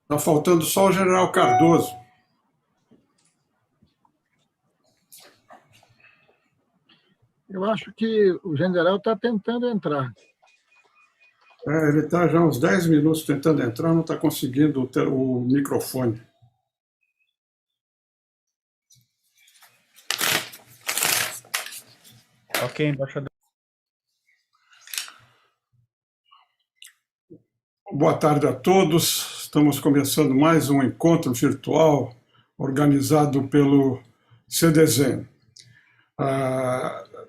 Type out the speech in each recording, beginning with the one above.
Está faltando só o general Cardoso. Eu acho que o general está tentando entrar. Ele está já há uns 10 minutos tentando entrar, não está conseguindo ter o microfone. Ok, embaixador. Boa tarde a todos. Estamos começando mais um encontro virtual organizado pelo CDZEM.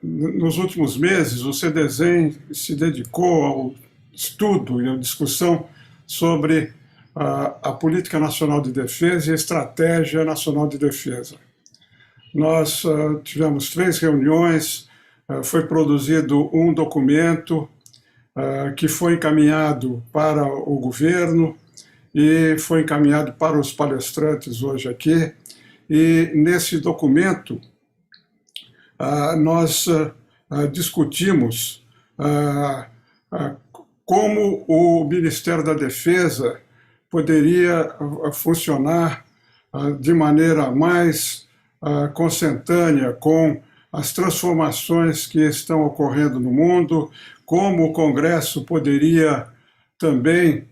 Nos últimos meses, o CDZEM se dedicou ao estudo e à discussão sobre a Política Nacional de Defesa e a Estratégia Nacional de Defesa. Nós tivemos 3 reuniões, foi produzido um documento que foi encaminhado para o governo e foi encaminhado para os palestrantes hoje aqui. E nesse documento nós discutimos como o Ministério da Defesa poderia funcionar de maneira mais consentânea com as transformações que estão ocorrendo no mundo, como o Congresso poderia também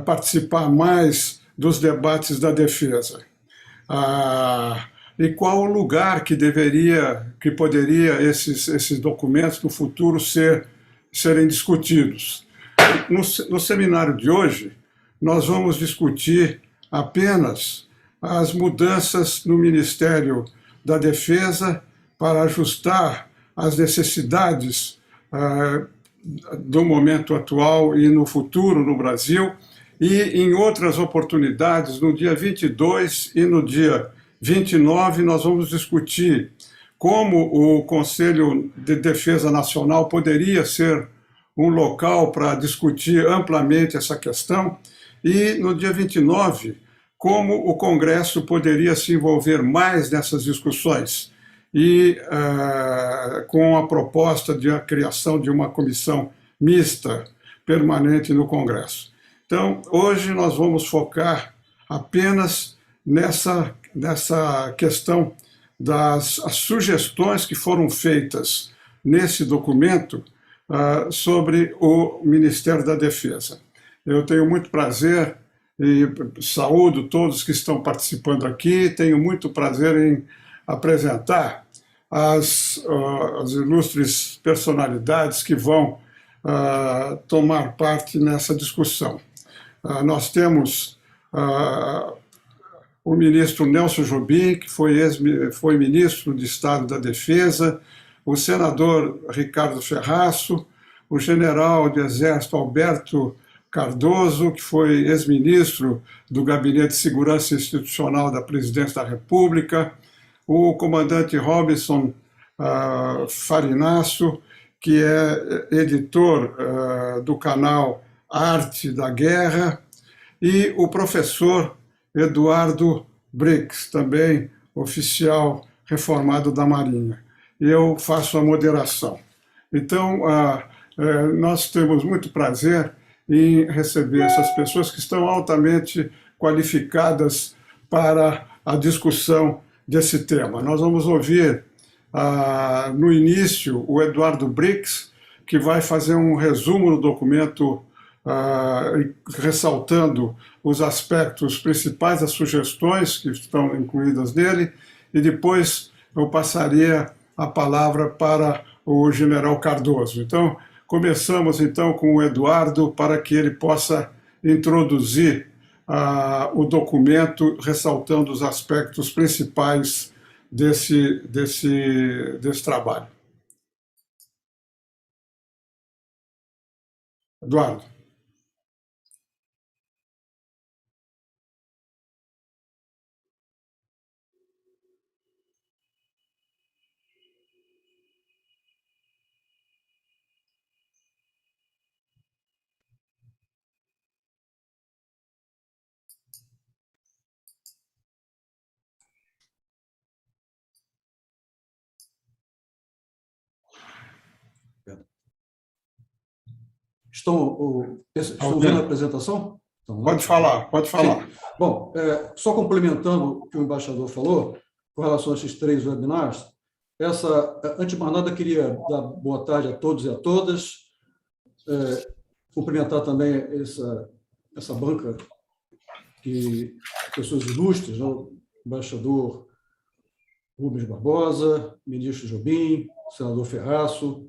participar mais dos debates da defesa. E qual o lugar que poderia esses documentos no futuro serem discutidos. No seminário de hoje, nós vamos discutir apenas as mudanças no Ministério da Defesa para ajustar às necessidades do momento atual e no futuro no Brasil, e em outras oportunidades, no dia 22 e no dia 29, nós vamos discutir como o Conselho de Defesa Nacional poderia ser um local para discutir amplamente essa questão, e no dia 29, como o Congresso poderia se envolver mais nessas discussões, e com a proposta de a criação de uma comissão mista permanente no Congresso. Então, hoje nós vamos focar apenas nessa questão das sugestões que foram feitas nesse documento sobre o Ministério da Defesa. Eu tenho muito prazer e saúdo todos que estão participando aqui, tenho muito prazer em apresentar as ilustres personalidades que vão tomar parte nessa discussão. Nós temos o ministro Nelson Jobim, que foi ministro de Estado da Defesa, o senador Ricardo Ferraço, o general de Exército Alberto Cardoso, que foi ex-ministro do Gabinete de Segurança Institucional da Presidência da República, o comandante Robinson Farinácio, que é editor do canal Arte da Guerra, e o professor Eduardo Brix, também oficial reformado da Marinha. Eu faço a moderação. Então, nós temos muito prazer em receber essas pessoas que estão altamente qualificadas para a discussão desse tema. Nós vamos ouvir, no início, o Eduardo Brix, que vai fazer um resumo do documento, ressaltando os aspectos principais, as sugestões que estão incluídas nele, e depois eu passaria a palavra para o general Cardoso. Então, começamos então com o Eduardo para que ele possa introduzir o documento, ressaltando os aspectos principais desse trabalho. Eduardo. Estão vendo a apresentação? Então, pode falar, pode falar. Sim. Bom, só complementando o que o embaixador falou, com relação a esses 3 webinars, antes de mais nada, queria dar boa tarde a todos e a todas, cumprimentar também essa banca de pessoas ilustres, né? O embaixador Rubens Barbosa, ministro Jobim, senador Ferraço,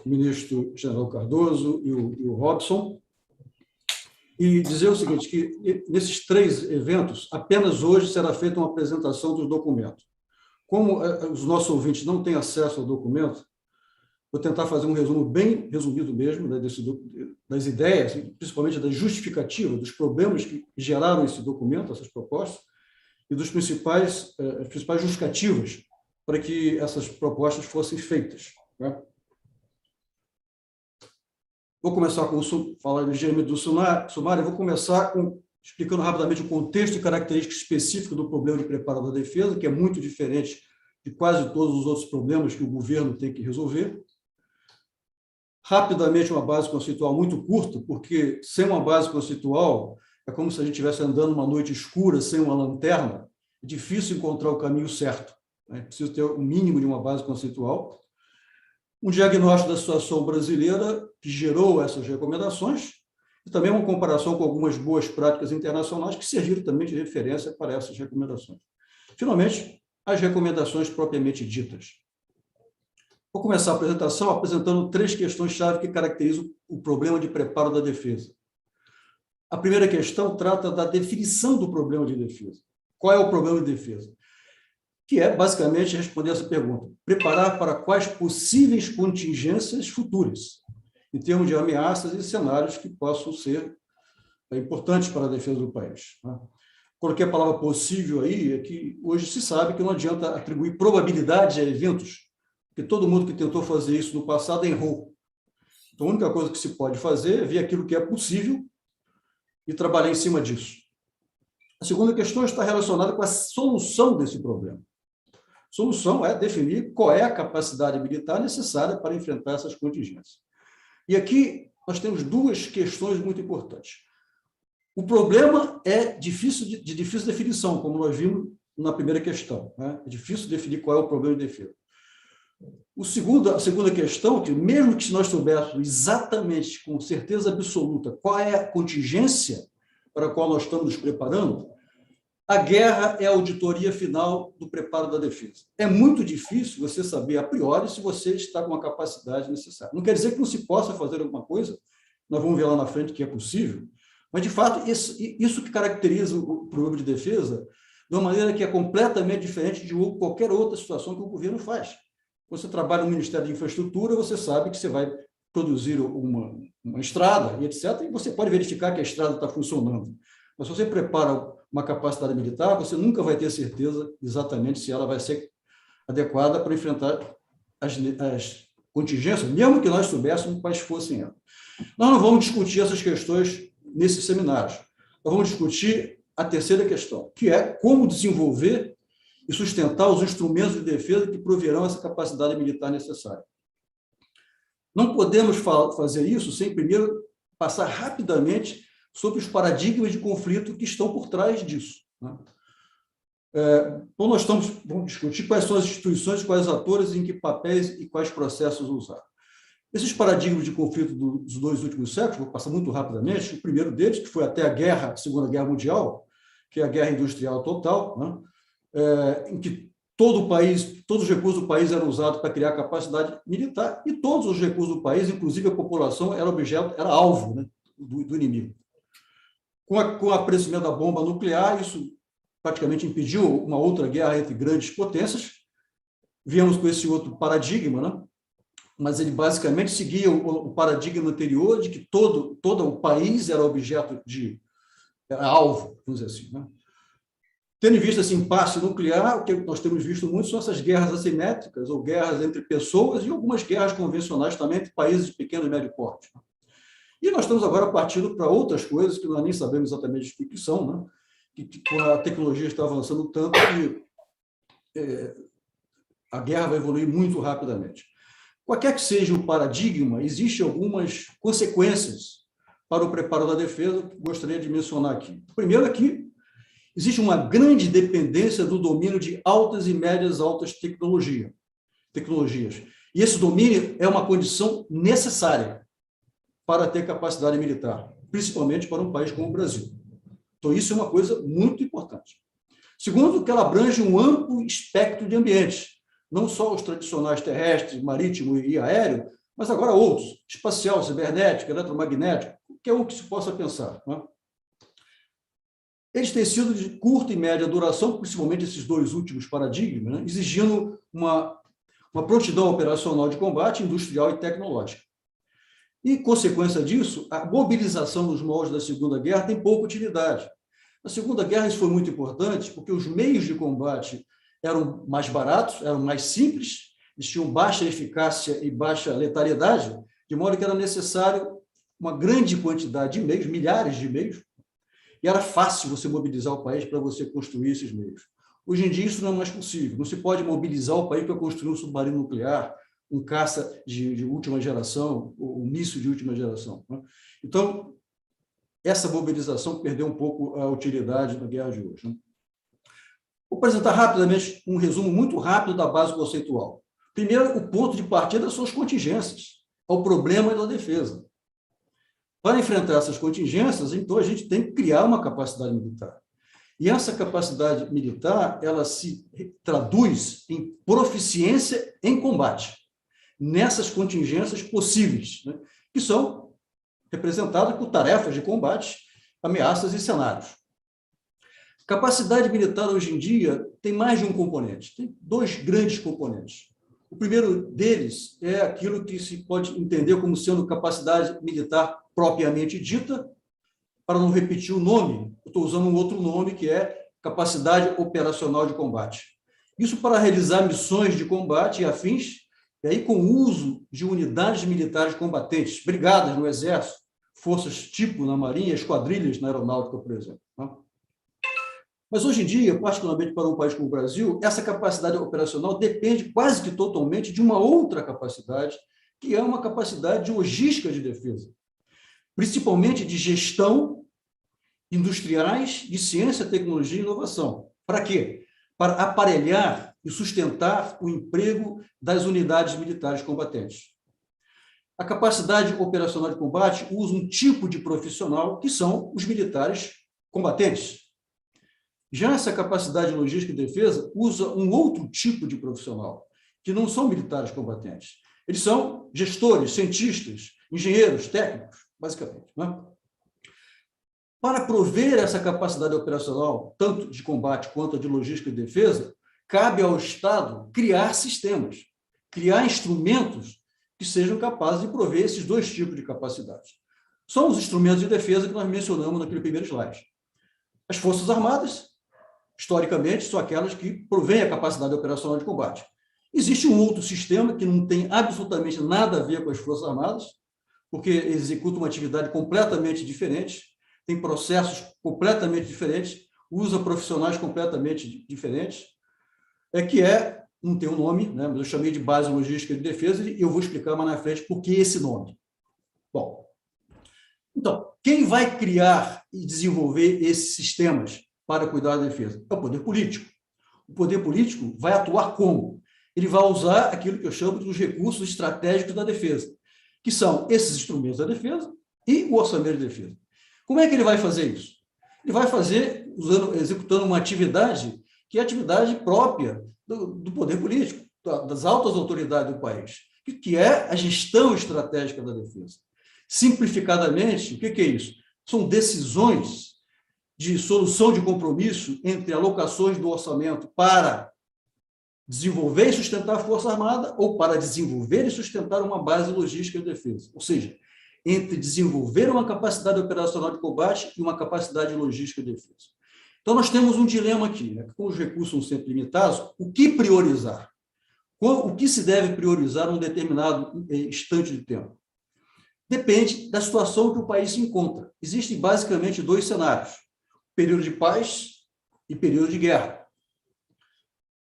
ministro General Cardoso e o Robson. E dizer o seguinte, que nesses 3 eventos, apenas hoje será feita uma apresentação dos documentos. Como os nossos ouvintes não têm acesso ao documento, vou tentar fazer um resumo bem resumido mesmo, né, das ideias, principalmente da justificativa, dos problemas que geraram esse documento, essas propostas, e dos principais justificativas para que essas propostas fossem feitas. Né? Vou começar com falar ligeiramente do sumário, vou começar explicando rapidamente o contexto e características específicas do problema de preparo da defesa, que é muito diferente de quase todos os outros problemas que o governo tem que resolver. Rapidamente, uma base conceitual muito curta, porque sem uma base conceitual é como se a gente estivesse andando uma noite escura sem uma lanterna, é difícil encontrar o caminho certo. É preciso ter o mínimo de uma base conceitual. Um diagnóstico da situação brasileira que gerou essas recomendações e também uma comparação com algumas boas práticas internacionais que serviram também de referência para essas recomendações. Finalmente, as recomendações propriamente ditas. Vou começar a apresentação apresentando 3 questões-chave que caracterizam o problema de preparo da defesa. A primeira questão trata da definição do problema de defesa. Qual é o problema de defesa? Que é, basicamente, responder essa pergunta. Preparar para quais possíveis contingências futuras, em termos de ameaças e cenários que possam ser importantes para a defesa do país. Coloquei a palavra possível aí, é que hoje se sabe que não adianta atribuir probabilidade a eventos, porque todo mundo que tentou fazer isso no passado errou. Então, a única coisa que se pode fazer é ver aquilo que é possível e trabalhar em cima disso. A segunda questão está relacionada com a solução desse problema. A solução é definir qual é a capacidade militar necessária para enfrentar essas contingências. E aqui nós temos 2 questões muito importantes. O problema é de difícil definição, como nós vimos na primeira questão. Né? É difícil definir qual é o problema de defesa. A segunda questão, que mesmo que nós soubéssemos exatamente, com certeza absoluta, qual é a contingência para a qual nós estamos nos preparando, a guerra é a auditoria final do preparo da defesa. É muito difícil você saber a priori se você está com a capacidade necessária. Não quer dizer que não se possa fazer alguma coisa, nós vamos ver lá na frente que é possível, mas, de fato, isso que caracteriza o problema de defesa de uma maneira que é completamente diferente de qualquer outra situação que o governo faz. Você trabalha no Ministério de Infraestrutura, você sabe que você vai produzir uma estrada, e etc., e você pode verificar que a estrada está funcionando. Mas se você prepara uma capacidade militar, você nunca vai ter certeza exatamente se ela vai ser adequada para enfrentar as contingências, mesmo que nós soubéssemos quais fossem elas. Nós não vamos discutir essas questões nesses seminários. Nós vamos discutir a terceira questão, que é como desenvolver e sustentar os instrumentos de defesa que proverão essa capacidade militar necessária. Não podemos fazer isso sem primeiro passar rapidamente sobre os paradigmas de conflito que estão por trás disso. Né? Então, nós vamos discutir quais são as instituições, quais atores, em que papéis e quais processos usar. Esses paradigmas de conflito dos 2 últimos séculos, vou passar muito rapidamente, o primeiro deles, que foi até a Segunda Guerra Mundial, que é a guerra industrial total, né? Em que todos os recursos do país eram usados para criar capacidade militar, e todos os recursos do país, inclusive a população, era alvo, né, do inimigo. Com o aparecimento da bomba nuclear, isso praticamente impediu uma outra guerra entre grandes potências. Viemos com esse outro paradigma, né? Mas ele basicamente seguia o paradigma anterior de que todo o país era era alvo, vamos dizer assim. Né? Tendo em vista esse impasse nuclear, o que nós temos visto muito são essas guerras assimétricas, ou guerras entre pessoas, e algumas guerras convencionais também entre países de pequeno e médio porte. E nós estamos agora partindo para outras coisas que nós nem sabemos exatamente o que são, né? Que a tecnologia está avançando tanto que a guerra vai evoluir muito rapidamente. Qualquer que seja o paradigma, existem algumas consequências para o preparo da defesa, que gostaria de mencionar aqui. Primeiro, aqui, existe uma grande dependência do domínio de altas e médias altas tecnologias. E esse domínio é uma condição necessária para ter capacidade militar, principalmente para um país como o Brasil. Então, isso é uma coisa muito importante. Segundo, que ela abrange um amplo espectro de ambientes, não só os tradicionais terrestres, marítimo e aéreo, mas agora outros, espacial, cibernético, eletromagnético, qualquer um que se possa pensar. Né? Eles têm sido de curta e média duração, principalmente esses dois últimos paradigmas, né? Exigindo uma prontidão operacional de combate industrial e tecnológica. E, consequência disso, a mobilização nos moldes da Segunda Guerra tem pouca utilidade. Na Segunda Guerra isso foi muito importante, porque os meios de combate eram mais baratos, eram mais simples, eles tinham baixa eficácia e baixa letalidade, de modo que era necessário uma grande quantidade de meios, milhares de meios, e era fácil você mobilizar o país para você construir esses meios. Hoje em dia isso não é mais possível, não se pode mobilizar o país para construir um submarino nuclear, um caça de última geração, ou um míssil de última geração. Né? Então, essa mobilização perdeu um pouco a utilidade na guerra de hoje. Né? Vou apresentar rapidamente um resumo muito rápido da base conceitual. Primeiro, o ponto de partida são as contingências, ao problema da defesa. Para enfrentar essas contingências, então, a gente tem que criar uma capacidade militar. E essa capacidade militar, ela se traduz em proficiência em combate, nessas contingências possíveis, né, que são representadas por tarefas de combate, ameaças e cenários. Capacidade militar, hoje em dia, tem mais de um componente, tem dois grandes componentes. O primeiro deles é aquilo que se pode entender como sendo capacidade militar propriamente dita, para não repetir o nome, eu estou usando um outro nome, que é capacidade operacional de combate. Isso para realizar missões de combate e afins, e aí com o uso de unidades militares combatentes, brigadas no Exército, forças tipo na Marinha, esquadrilhas na Aeronáutica, por exemplo. Mas hoje em dia, particularmente para um país como o Brasil, essa capacidade operacional depende quase que totalmente de uma outra capacidade, que é uma capacidade de logística de defesa, principalmente de gestão, industriais, de ciência, tecnologia e inovação. Para quê? Para aparelhar e sustentar o emprego das unidades militares combatentes. A capacidade operacional de combate usa um tipo de profissional que são os militares combatentes. Já essa capacidade logística e defesa usa um outro tipo de profissional, que não são militares combatentes. Eles são gestores, cientistas, engenheiros, técnicos, basicamente. Né? Para prover essa capacidade operacional, tanto de combate quanto de logística e defesa, cabe ao Estado criar sistemas, criar instrumentos que sejam capazes de prover esses dois tipos de capacidade. São os instrumentos de defesa que nós mencionamos naquele primeiro slide. As Forças Armadas, historicamente, são aquelas que provêm a capacidade operacional de combate. Existe um outro sistema que não tem absolutamente nada a ver com as Forças Armadas, porque executa uma atividade completamente diferente, tem processos completamente diferentes, usa profissionais completamente diferentes, não tem um nome, né, mas eu chamei de base logística de defesa, e eu vou explicar mais na frente por que esse nome. Bom, então, quem vai criar e desenvolver esses sistemas para cuidar da defesa? É o poder político. O poder político vai atuar como? Ele vai usar aquilo que eu chamo dos recursos estratégicos da defesa, que são esses instrumentos da defesa e o orçamento de defesa. Como é que ele vai fazer isso? Ele vai fazer executando uma atividade que é a atividade própria do poder político, das altas autoridades do país, que é a gestão estratégica da defesa. Simplificadamente, o que é isso? São decisões de solução de compromisso entre alocações do orçamento para desenvolver e sustentar a Força Armada ou para desenvolver e sustentar uma base logística de defesa. Ou seja, entre desenvolver uma capacidade operacional de combate e uma capacidade logística de defesa. Então, nós temos um dilema aqui, né? Com os recursos são sempre limitados, o que priorizar? O que se deve priorizar num determinado instante de tempo? Depende da situação que o país se encontra. Existem basicamente dois cenários: período de paz e período de guerra.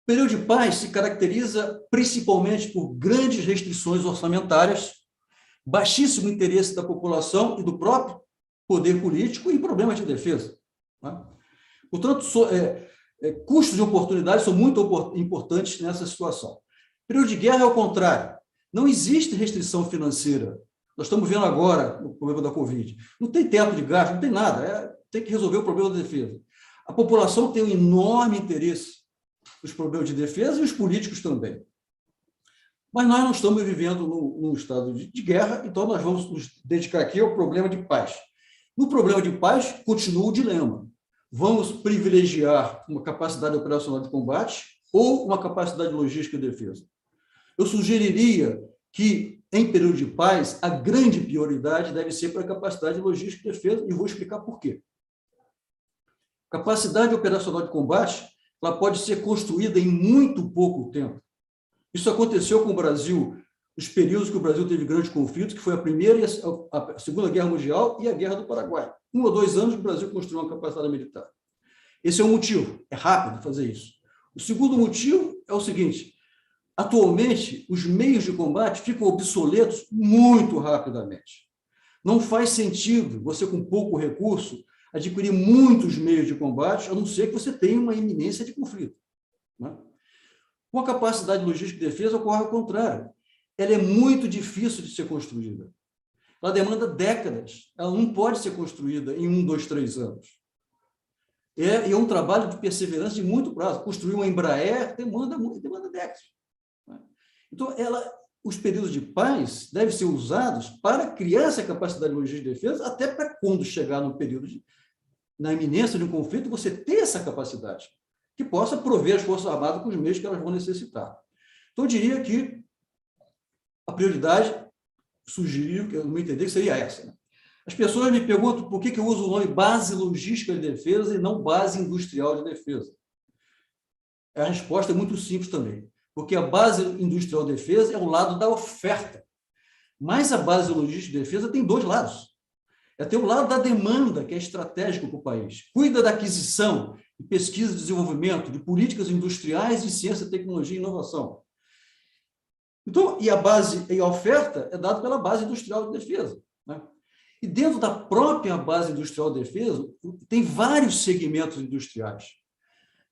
O período de paz se caracteriza principalmente por grandes restrições orçamentárias, baixíssimo interesse da população e do próprio poder político e problemas de defesa. Né? Portanto, custos de oportunidade são muito importantes nessa situação. Período de guerra é o contrário. Não existe restrição financeira. Nós estamos vendo agora o problema da Covid. Não tem teto de gasto, não tem nada. Tem que resolver o problema da defesa. A população tem um enorme interesse nos problemas de defesa e os políticos também. Mas nós não estamos vivendo num estado de guerra, então nós vamos nos dedicar aqui ao problema de paz. No problema de paz, continua o dilema. Vamos privilegiar uma capacidade operacional de combate ou uma capacidade logística de defesa? Eu sugeriria que, em período de paz, a grande prioridade deve ser para a capacidade logística de defesa, e vou explicar por quê. Capacidade operacional de combate, ela pode ser construída em muito pouco tempo. Isso aconteceu com o Brasil nos períodos que o Brasil teve grandes conflitos, que foi a Primeira e a Segunda Guerra Mundial e a Guerra do Paraguai. 1 ou 2 anos o Brasil construiu uma capacidade militar. Esse é um motivo, é rápido fazer isso. O segundo motivo é o seguinte: atualmente, os meios de combate ficam obsoletos muito rapidamente. Não faz sentido você, com pouco recurso, adquirir muitos meios de combate, a não ser que você tenha uma iminência de conflito. Né? Com a capacidade logística de defesa, ocorre ao contrário. Ela é muito difícil de ser construída. Ela demanda décadas. Ela não pode ser construída em 1, 2, 3 anos. É um trabalho de perseverança de muito prazo. Construir uma Embraer demanda décadas. Então, os períodos de paz devem ser usados para criar essa capacidade logística de defesa, até para quando chegar no período na iminência de um conflito, você ter essa capacidade, que possa prover as Forças Armadas com os meios que elas vão necessitar. Então, eu diria que a prioridade, sugeriu, que eu não entendi, que seria essa. Né? As pessoas me perguntam por que eu uso o nome base logística de defesa e não base industrial de defesa. A resposta é muito simples também, porque a base industrial de defesa é o lado da oferta, mas a base logística de defesa tem 2 lados. Tem o lado da demanda, que é estratégico para o país. Cuida da aquisição, de pesquisa e desenvolvimento, de políticas industriais de ciência, tecnologia e inovação. Então, e a oferta é dada pela base industrial de defesa. Né? E dentro da própria base industrial de defesa, tem vários segmentos industriais.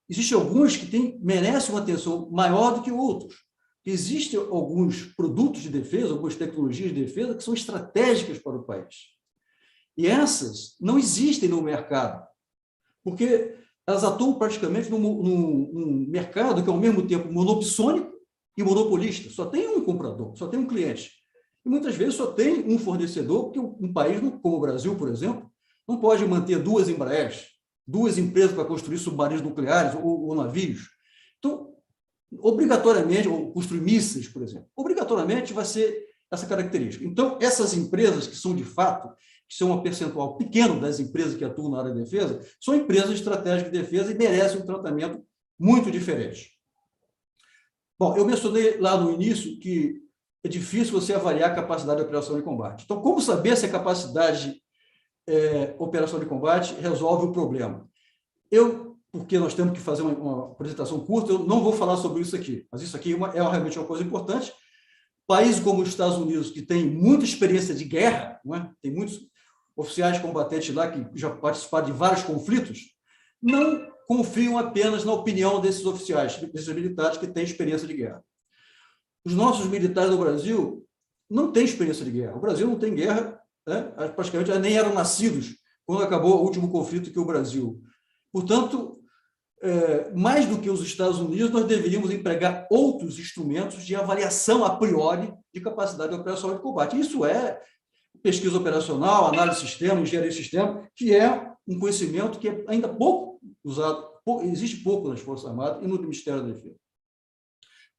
Existem alguns que merecem uma atenção maior do que outros. Existem alguns produtos de defesa, algumas tecnologias de defesa que são estratégicas para o país. E essas não existem no mercado, porque elas atuam praticamente num mercado que é, ao mesmo tempo, monopsônico e monopolista. Só tem um comprador, só tem um cliente. E, muitas vezes, só tem um fornecedor, porque um país como o Brasil, por exemplo, não pode manter 2 Embraers, 2 empresas para construir submarinos nucleares ou navios. Então, obrigatoriamente, ou construir mísseis, por exemplo, obrigatoriamente vai ser essa característica. Então, essas empresas que são, de fato, que são um percentual pequeno das empresas que atuam na área de defesa, são empresas estratégicas de defesa e merecem um tratamento muito diferente. Bom, eu mencionei lá no início que é difícil você avaliar a capacidade de operação de combate. Então, como saber se a capacidade operação de combate resolve o problema? Porque nós temos que fazer uma apresentação curta, eu não vou falar sobre isso aqui, mas isso aqui é realmente uma coisa importante. Países como os Estados Unidos, que têm muita experiência de guerra, não é? Tem muitos oficiais combatentes lá que já participaram de vários conflitos, não confiam apenas na opinião desses oficiais, desses militares que têm experiência de guerra. Os nossos militares do Brasil não têm experiência de guerra. O Brasil não tem guerra, né? Praticamente nem eram nascidos quando acabou o último conflito que o Brasil. Portanto, mais do que os Estados Unidos, nós deveríamos empregar outros instrumentos de avaliação a priori de capacidade operacional de combate. Isso é pesquisa operacional, análise de sistema, engenharia de sistema, que é um conhecimento que é ainda pouco usado, existe pouco nas Forças Armadas e no Ministério da Defesa.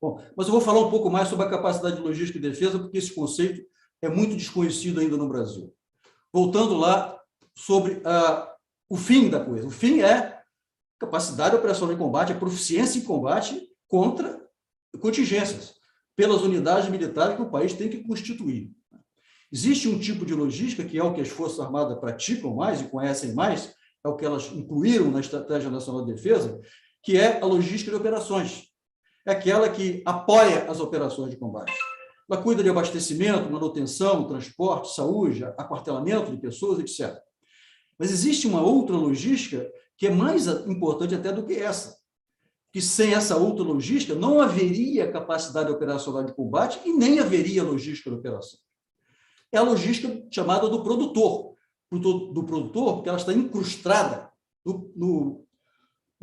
Bom, mas eu vou falar um pouco mais sobre a capacidade logística de defesa, porque esse conceito é muito desconhecido ainda no Brasil. Voltando lá sobre o fim da coisa. O fim é capacidade operacional de combate, a proficiência em combate contra contingências, pelas unidades militares que o país tem que constituir. Existe um tipo de logística, que é o que as Forças Armadas praticam mais e conhecem mais, é o que elas incluíram na Estratégia Nacional de Defesa, que é a logística de operações. É aquela que apoia as operações de combate. Ela cuida de abastecimento, manutenção, transporte, saúde, aquartelamento de pessoas, etc. Mas existe uma outra logística que é mais importante até do que essa, que sem essa outra logística não haveria capacidade operacional de combate e nem haveria logística de operação. É a logística chamada do produtor, porque ela está incrustada no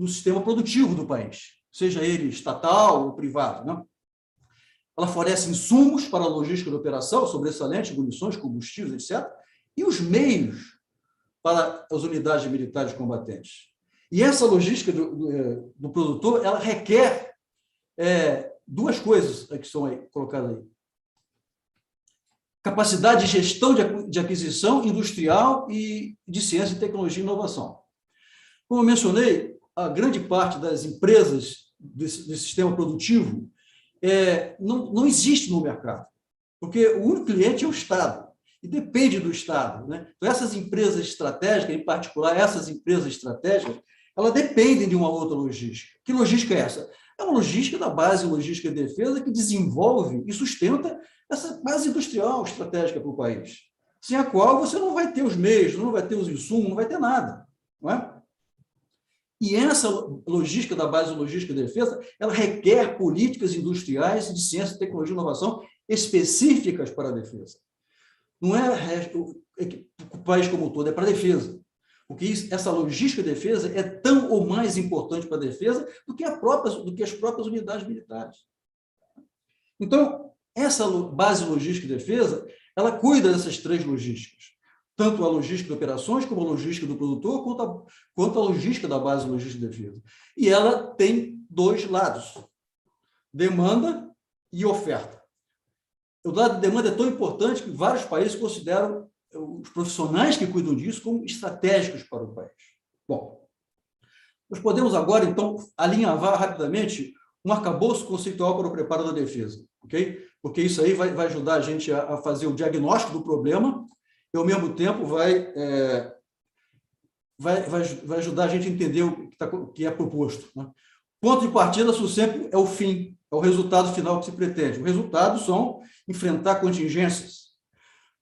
sistema produtivo do país, seja ele estatal ou privado, né? Ela fornece insumos para a logística de operação, sobressalentes, munições, combustíveis, etc., e os meios para as unidades militares combatentes. E essa logística do produtor, ela requer duas coisas que são aí, colocadas aí. Capacidade de gestão de aquisição industrial e de ciência, tecnologia e inovação. Como eu mencionei, a grande parte das empresas desse sistema produtivo não existe no mercado, porque o único cliente é o Estado, e depende do Estado, né? Então, essas empresas estratégicas, em particular essas empresas estratégicas, elas dependem de uma outra logística. Que logística é essa? É uma logística da base logística de defesa que desenvolve e sustenta essa base industrial estratégica para o país, sem a qual você não vai ter os meios, não vai ter os insumos, não vai ter nada, não é? E essa logística da base logística de defesa, ela requer políticas industriais de ciência, tecnologia e inovação específicas para a defesa. Não é o país como um todo, é para a defesa. Porque essa logística de defesa é tão ou mais importante para a defesa do que as próprias unidades militares. Então, essa base logística de defesa, ela cuida dessas três logísticas. Tanto a logística de operações, como a logística do produtor, quanto a logística da base logística de defesa. E ela tem dois lados, demanda e oferta. O lado de demanda é tão importante que vários países consideram os profissionais que cuidam disso como estratégicos para o país. Bom, nós podemos agora, então, alinhavar rapidamente um arcabouço conceitual para o preparo da defesa, ok? Porque isso aí vai ajudar a gente a fazer o diagnóstico do problema e, ao mesmo tempo, vai ajudar a gente a entender o que é proposto, né? Ponto de partida sempre é o fim, é o resultado final que se pretende. O resultado são enfrentar contingências.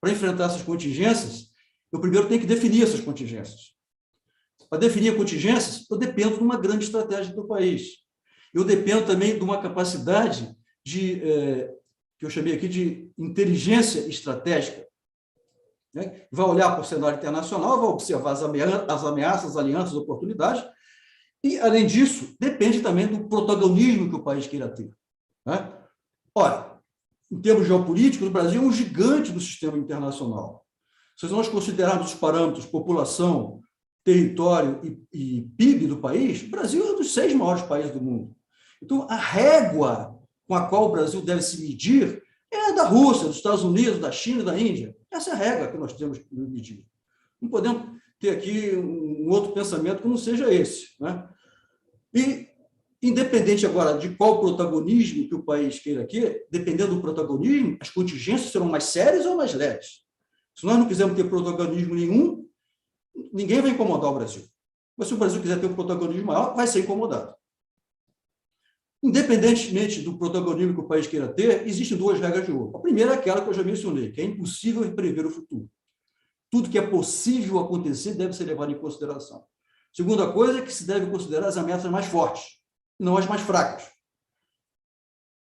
Para enfrentar essas contingências, eu primeiro tenho que definir essas contingências. Para definir contingências, eu dependo de uma grande estratégia do país. Eu dependo também de uma capacidade que eu chamei aqui de inteligência estratégica, né? Vai olhar para o cenário internacional, vai observar as ameaças, as alianças, as oportunidades, e, além disso, depende também do protagonismo que o país queira ter, né? Ora, em termos geopolíticos, o Brasil é um gigante do sistema internacional. Se nós considerarmos os parâmetros população, território e PIB do país, o Brasil é um dos 6 maiores países do mundo. Então, a régua com a qual o Brasil deve se medir é a da Rússia, dos Estados Unidos, da China e da Índia. Essa é a régua que nós temos que medir. Não podemos ter aqui um outro pensamento que não seja esse, né? E, independente agora de qual protagonismo que o país queira aqui, dependendo do protagonismo, as contingências serão mais sérias ou mais leves. Se nós não quisermos ter protagonismo nenhum, ninguém vai incomodar o Brasil. Mas se o Brasil quiser ter um protagonismo maior, vai ser incomodado. Independentemente do protagonismo que o país queira ter, existem 2 regras de ouro. A primeira é aquela que eu já mencionei, que é impossível prever o futuro. Tudo que é possível acontecer deve ser levado em consideração. Segunda coisa é que se deve considerar as ameaças mais fortes, não as mais fracas.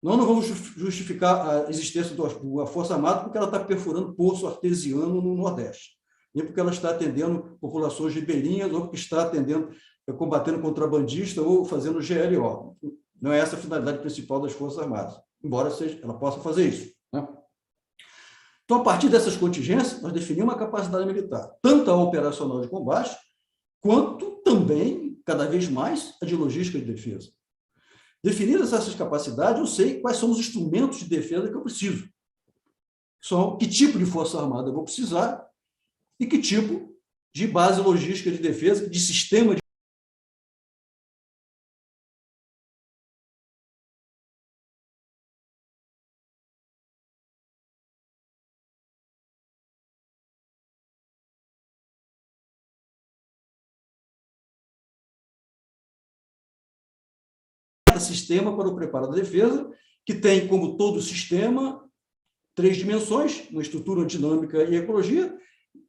Nós não vamos justificar a existência de uma força armada porque ela está perfurando poço artesiano no Nordeste, nem porque ela está atendendo populações ribeirinhas ou porque está combatendo contrabandista ou fazendo GLO. Não é essa a finalidade principal das Forças Armadas, embora ela possa fazer isso, né? Então, a partir dessas contingências, nós definimos uma capacidade militar, tanto a operacional de combate, quanto também, cada vez mais, a de logística de defesa. Definidas essas capacidades, eu sei quais são os instrumentos de defesa que eu preciso. Que tipo de força armada eu vou precisar e que tipo de base logística de defesa, de sistema de sistema para o preparo da defesa, que tem, como todo sistema, 3 dimensões, uma estrutura dinâmica e ecologia,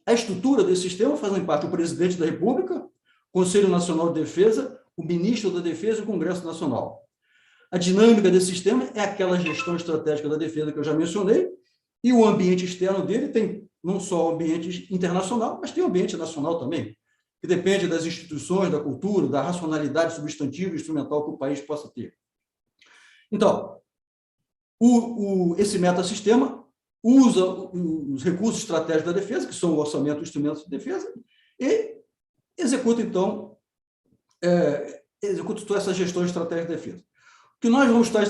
a estrutura desse sistema fazem parte o presidente da República, o Conselho Nacional de Defesa, o ministro da Defesa e o Congresso Nacional. A dinâmica desse sistema é aquela gestão estratégica da defesa que eu já mencionei, e o ambiente externo dele tem não só o ambiente internacional, mas tem o ambiente nacional também, que depende das instituições, da cultura, da racionalidade substantiva e instrumental que o país possa ter. Então, esse metasistema usa os recursos estratégicos da defesa, que são o orçamento e instrumentos de defesa, e executa, então, executa toda essa gestão estratégica de defesa. O que nós vamos estar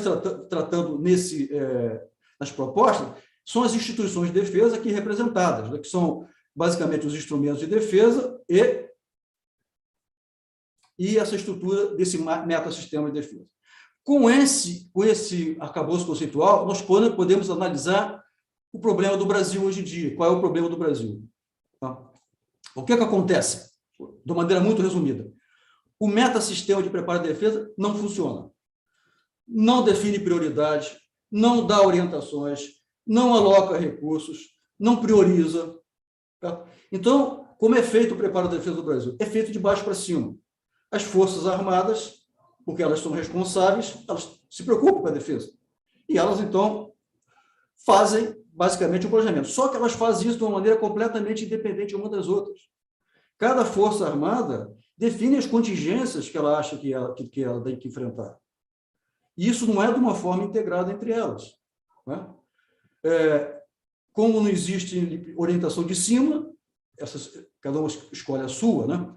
tratando nas propostas são as instituições de defesa aqui representadas, né, que são basicamente os instrumentos de defesa e essa estrutura desse metasistema de defesa. Com esse arcabouço conceitual, nós podemos analisar o problema do Brasil hoje em dia. Qual é o problema do Brasil? Tá? O que acontece? De maneira muito resumida. O metasistema de preparo de defesa não funciona. Não define prioridade, não dá orientações, não aloca recursos, não prioriza. Tá? Então, como é feito o preparo de defesa do Brasil? É feito de baixo para cima. As Forças Armadas, porque elas são responsáveis, elas se preocupam com a defesa. E elas, então, fazem, basicamente, o planejamento. Só que elas fazem isso de uma maneira completamente independente uma das outras. Cada Força Armada define as contingências que ela acha que ela tem que enfrentar. E isso não é de uma forma integrada entre elas. Né? Como não existe orientação de cima, cada uma escolhe a sua, né?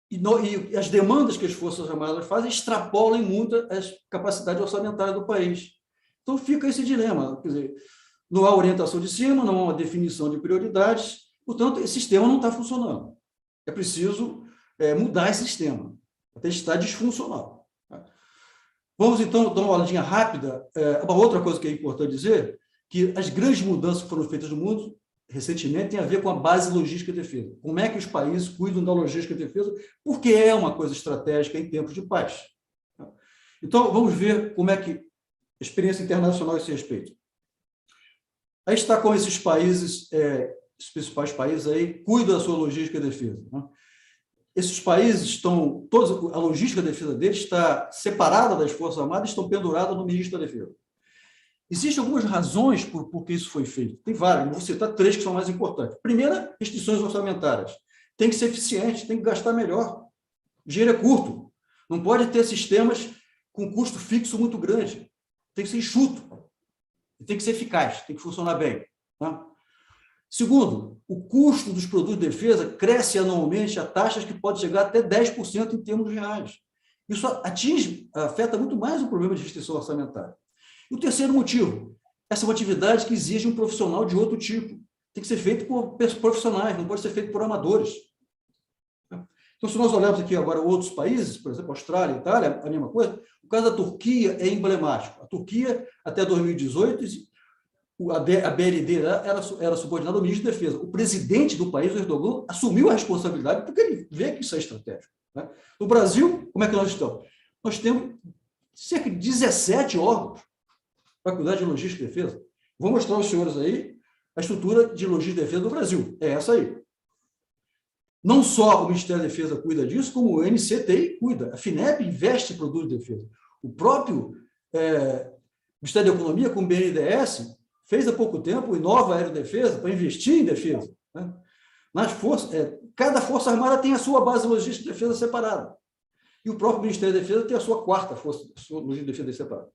E as demandas que as Forças Armadas fazem extrapolam muito a capacidade orçamentária do país. Então, fica esse dilema. Quer dizer, não há orientação de cima, não há uma definição de prioridades, portanto, esse sistema não está funcionando. É preciso mudar esse sistema, até estar disfuncional. Vamos, então, dar uma olhadinha rápida. Uma outra coisa que é importante dizer, que as grandes mudanças que foram feitas no mundo recentemente têm a ver com a base logística de defesa. Como é que os países cuidam da logística de defesa? Porque é uma coisa estratégica em tempos de paz. Então, vamos ver como é que a experiência internacional a esse respeito. Aí está com esses países, os principais países aí, cuidam da sua logística de defesa. Né? Esses países estão, a logística de defesa deles está separada das Forças Armadas, estão penduradas no ministro da Defesa. Existem algumas razões por que isso foi feito. Tem várias, vou citar 3 que são mais importantes. Primeira, restrições orçamentárias. Tem que ser eficiente, tem que gastar melhor. O dinheiro é curto. Não pode ter sistemas com custo fixo muito grande. Tem que ser enxuto. Tem que ser eficaz, tem que funcionar bem. Tá? Segundo, o custo dos produtos de defesa cresce anualmente a taxas que podem chegar até 10% em termos reais. Isso afeta muito mais o problema de restrição orçamentária. E o terceiro motivo, essa é uma atividade que exige um profissional de outro tipo. Tem que ser feito por profissionais, não pode ser feito por amadores. Então, se nós olharmos aqui agora outros países, por exemplo, Austrália e Itália, a mesma coisa, o caso da Turquia é emblemático. A Turquia, até 2018, a BND era subordinada ao ministro da Defesa. O presidente do país, o Erdogan, assumiu a responsabilidade porque ele vê que isso é estratégico. Né? No Brasil, como é que nós estamos? Nós temos cerca de 17 órgãos para cuidar de logística e defesa. Vou mostrar aos senhores aí a estrutura de logística e defesa do Brasil. É essa aí. Não só o Ministério da Defesa cuida disso, como o NCTI cuida. A FINEP investe em produtos de defesa. O próprio Ministério da Economia, com o BNDES, fez há pouco tempo o Inova Aerodefesa para investir em defesa. Né? Cada Força Armada tem a sua base logística de defesa separada. E o próprio Ministério da Defesa tem a sua quarta força logística de defesa separada.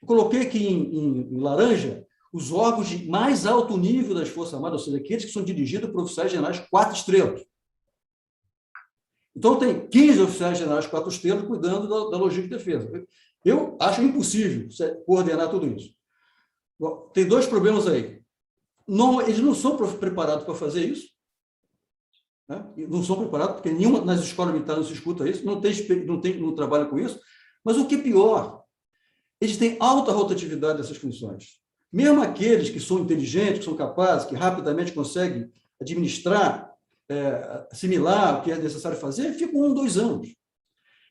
Eu coloquei aqui em laranja os órgãos de mais alto nível das Forças Armadas, ou seja, aqueles que são dirigidos por oficiais generais 4 estrelas. Então, tem 15 oficiais generais 4 estrelas cuidando da logística de defesa. Eu acho impossível coordenar tudo isso. Tem 2 problemas aí. Eles não são preparados para fazer isso. Né? Não são preparados, porque nenhuma nas escolas militares não se escuta isso, não trabalha com isso. Mas o que é pior, eles têm alta rotatividade dessas funções. Mesmo aqueles que são inteligentes, que são capazes, que rapidamente conseguem administrar, assimilar o que é necessário fazer, ficam 1, 2 anos.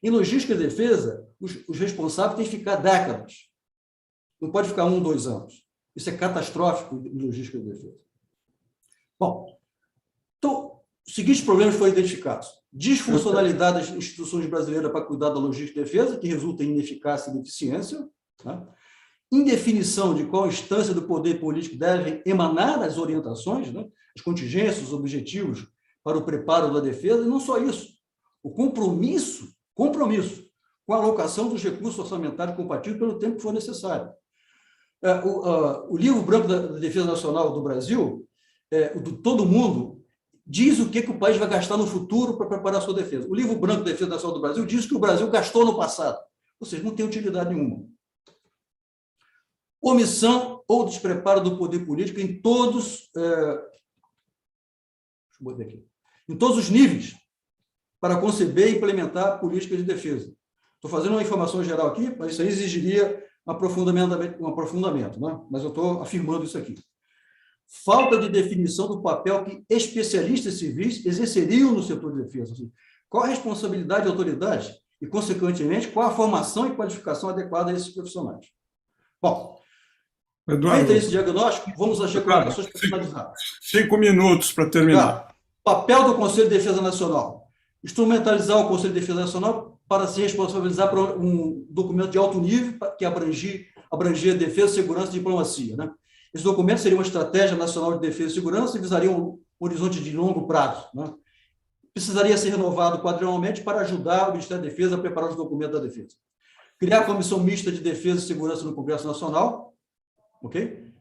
Em logística de defesa, os responsáveis têm que ficar décadas. Não pode ficar 1, 2 anos. Isso é catastrófico em logística de defesa. Bom, então, os seguintes problemas foram identificados. Disfuncionalidade das instituições brasileiras para cuidar da logística de defesa, que resulta em ineficácia e ineficiência. Tá? Indefinição de qual instância do poder político devem emanar as orientações, né? As contingências, os objetivos para o preparo da defesa, e não só isso, o compromisso com a alocação dos recursos orçamentários compatíveis pelo tempo que for necessário. O livro branco da Defesa Nacional do Brasil, do todo mundo, diz o que o país vai gastar no futuro para preparar a sua defesa. O livro branco da Defesa Nacional do Brasil diz que o Brasil gastou no passado, ou seja, não tem utilidade nenhuma. Omissão ou despreparo do poder político em todos, em todos os níveis para conceber e implementar políticas de defesa. Estou fazendo uma informação geral aqui, mas isso aí exigiria um aprofundamento, né? Mas eu estou afirmando isso aqui. Falta de definição do papel que especialistas civis exerceriam no setor de defesa. Qual a responsabilidade e autoridade e, consequentemente, qual a formação e qualificação adequada a esses profissionais? Bom, feito esse diagnóstico, vamos às recomendações personalizadas. 5 minutos para terminar. Papel do Conselho de Defesa Nacional. Instrumentalizar o Conselho de Defesa Nacional para se responsabilizar por um documento de alto nível que abrangia defesa, segurança e diplomacia. Né? Esse documento seria uma estratégia nacional de defesa e segurança e visaria um horizonte de longo prazo. Né? Precisaria ser renovado quadrianualmente para ajudar o Ministério da Defesa a preparar os documentos da defesa. Criar a Comissão Mista de Defesa e Segurança no Congresso Nacional. Ok?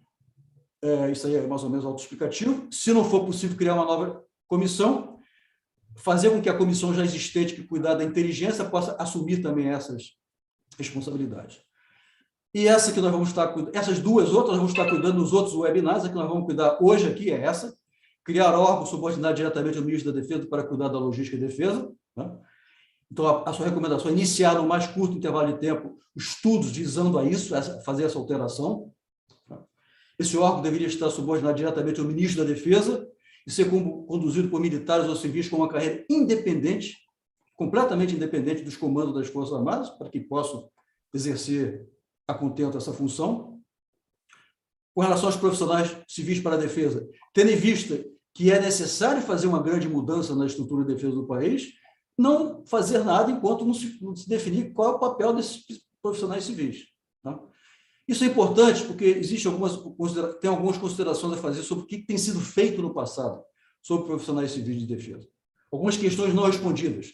Isso aí é mais ou menos autoexplicativo. Se não for possível criar uma nova comissão, fazer com que a comissão já existente que cuidar da inteligência possa assumir também essas responsabilidades. E essa que nós vamos estar cuidando, essas duas outras nós vamos estar cuidando nos outros webinars, a que nós vamos cuidar hoje aqui é essa, criar órgão subordinado diretamente ao ministro da Defesa para cuidar da logística e defesa. Né? Então, a sua recomendação é iniciar no mais curto intervalo de tempo estudos visando a isso, fazer essa alteração. Esse órgão deveria estar subordinado diretamente ao ministro da Defesa e ser conduzido por militares ou civis com uma carreira independente, completamente independente dos comandos das Forças Armadas, para que possam exercer a contento essa função. Com relação aos profissionais civis para a defesa, tendo em vista que é necessário fazer uma grande mudança na estrutura de defesa do país, não fazer nada enquanto não se definir qual é o papel desses profissionais civis. Tá? Isso é importante porque tem algumas considerações a fazer sobre o que tem sido feito no passado sobre profissionais civis de defesa. Algumas questões não respondidas.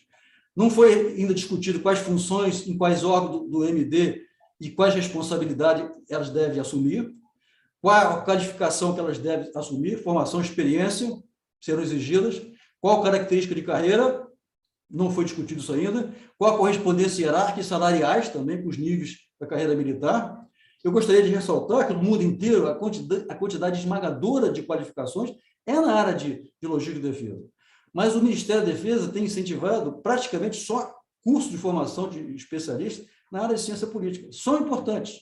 Não foi ainda discutido quais funções, em quais órgãos do MD e quais responsabilidades elas devem assumir, qual a qualificação que elas devem assumir, formação e experiência serão exigidas, qual a característica de carreira, não foi discutido isso ainda, qual a correspondência hierárquica e salariais também com os níveis da carreira militar. Eu gostaria de ressaltar que no mundo inteiro a quantidade esmagadora de qualificações é na área de logística e defesa. Mas o Ministério da Defesa tem incentivado praticamente só cursos de formação de especialistas na área de ciência política. São importantes,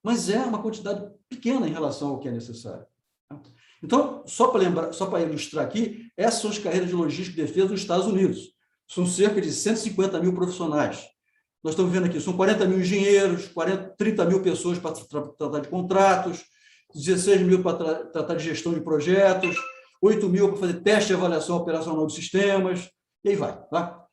mas é uma quantidade pequena em relação ao que é necessário. Então, só para ilustrar aqui, essas são as carreiras de logística e defesa dos Estados Unidos. São cerca de 150 mil profissionais. Nós estamos vendo aqui, são 40 mil engenheiros, 30 mil pessoas para tratar de contratos, 16 mil para tratar de gestão de projetos, 8 mil para fazer teste e avaliação operacional de sistemas, e aí vai. Tá?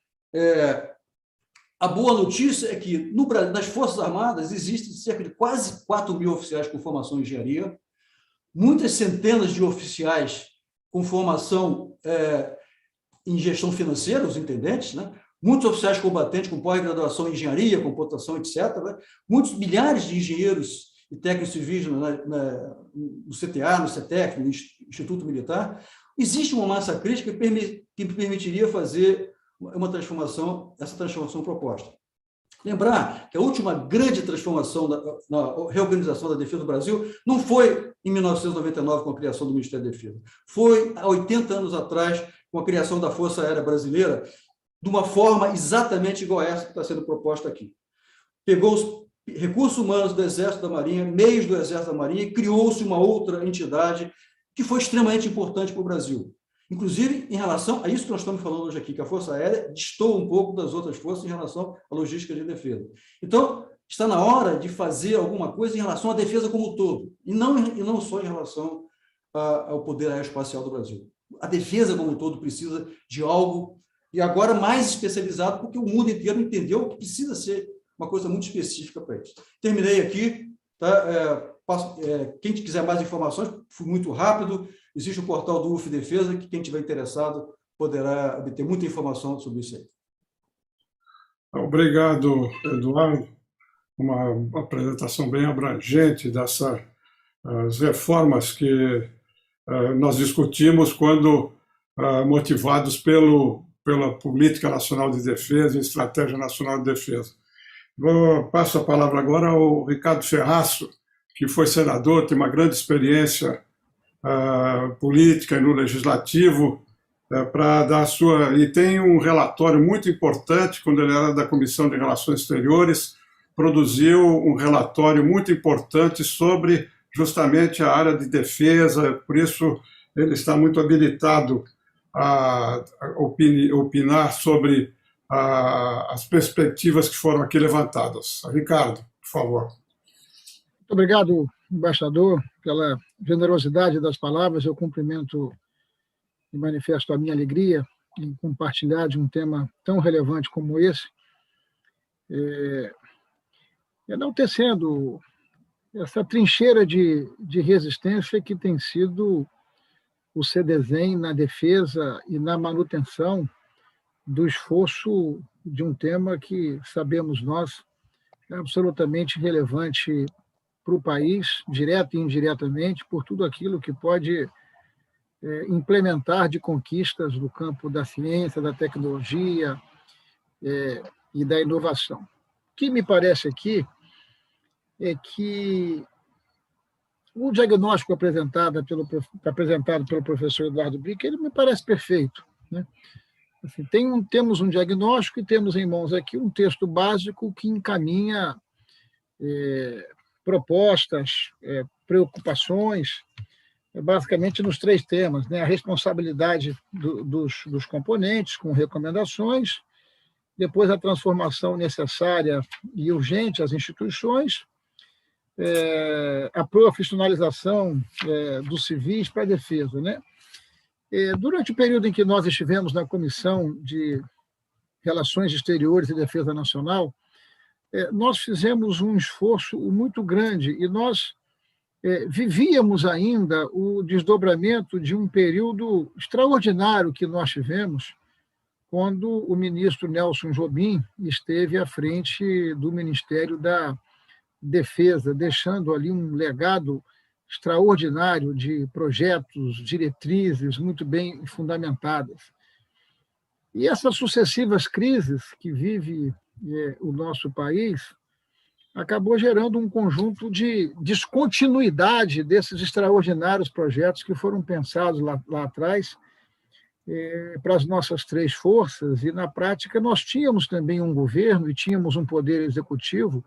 A boa notícia é que nas Forças Armadas existem cerca de quase 4 mil oficiais com formação em engenharia, muitas centenas de oficiais com formação em gestão financeira, os intendentes, né? Muitos oficiais combatentes com pós-graduação em engenharia, computação, etc. Né? Muitos milhares de engenheiros e técnicos civis no CTA, no CETEC, no Instituto Militar. Existe uma massa crítica que permitiria fazer essa transformação proposta. Lembrar que a última grande transformação na reorganização da defesa do Brasil não foi em 1999 com a criação do Ministério da Defesa, foi há 80 anos atrás com a criação da Força Aérea Brasileira, de uma forma exatamente igual a essa que está sendo proposta aqui. Pegou os recursos humanos do Exército da Marinha, meios do Exército da Marinha, e criou-se uma outra entidade que foi extremamente importante para o Brasil. Inclusive, em relação a isso que nós estamos falando hoje aqui, que a Força Aérea destoa um pouco das outras forças em relação à logística de defesa. Então, está na hora de fazer alguma coisa em relação à defesa como um todo, e não só em relação ao poder aeroespacial do Brasil. a defesa como um todo precisa de algo, e agora mais especializado, porque o mundo inteiro entendeu que precisa ser uma coisa muito específica para isso. Terminei aqui. Tá? Quem quiser mais informações, fui muito rápido, existe o portal do UF Defesa, que quem estiver interessado poderá obter muita informação sobre isso aí. Obrigado, Eduardo. Uma apresentação bem abrangente dessas reformas que nós discutimos quando motivados pela Política Nacional de Defesa e Estratégia Nacional de Defesa. Passo a palavra agora ao Ricardo Ferraço, que foi senador, tem uma grande experiência política e no legislativo, para dar e tem um relatório muito importante, quando ele era da Comissão de Relações Exteriores, produziu um relatório muito importante sobre justamente a área de defesa, por isso ele está muito habilitado a opinar sobre as perspectivas que foram aqui levantadas. Ricardo, por favor. Muito obrigado, embaixador, pela generosidade das palavras. Eu cumprimento e manifesto a minha alegria em compartilhar de um tema tão relevante como esse, enaltecendo essa trincheira de resistência que tem sido o CDESEM na defesa e na manutenção do esforço de um tema que, sabemos nós, é absolutamente relevante para o país, direto e indiretamente, por tudo aquilo que pode implementar de conquistas no campo da ciência, da tecnologia e da inovação. O que me parece aqui é que o diagnóstico apresentado pelo professor Eduardo Brich, ele me parece perfeito, né? Assim, temos um diagnóstico e temos em mãos aqui um texto básico que encaminha propostas, preocupações, basicamente nos 3 temas, né? A responsabilidade dos componentes, com recomendações, depois a transformação necessária e urgente às instituições, a profissionalização dos civis para a defesa, né? Durante o período em que nós estivemos na Comissão de Relações Exteriores e Defesa Nacional, nós fizemos um esforço muito grande e nós vivíamos ainda o desdobramento de um período extraordinário que nós tivemos quando o ministro Nelson Jobim esteve à frente do Ministério da Defesa, deixando ali um legado extraordinário de projetos, diretrizes muito bem fundamentadas. E essas sucessivas crises que vive o nosso país acabou gerando um conjunto de descontinuidade desses extraordinários projetos que foram pensados lá atrás para as nossas 3 forças, e, na prática, nós tínhamos também um governo e tínhamos um poder executivo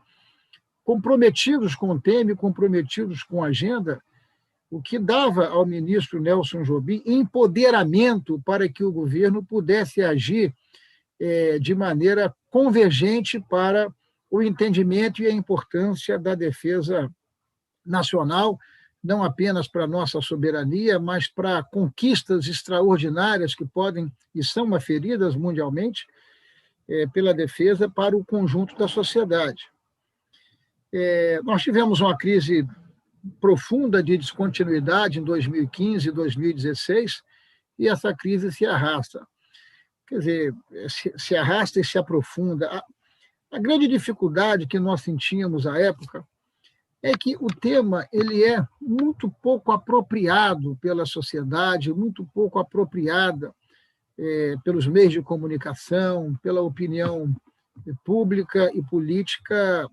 comprometidos com o tema, comprometidos com a agenda, o que dava ao ministro Nelson Jobim empoderamento para que o governo pudesse agir de maneira convergente para o entendimento e a importância da defesa nacional, não apenas para a nossa soberania, mas para conquistas extraordinárias que podem e são aferidas mundialmente pela defesa para o conjunto da sociedade. Nós tivemos uma crise profunda de descontinuidade em 2015 e 2016, e essa crise se arrasta. Quer dizer, se arrasta e se aprofunda. A grande dificuldade que nós sentíamos à época é que o tema ele é muito pouco apropriado pela sociedade, muito pouco apropriada pelos meios de comunicação, pela opinião pública e política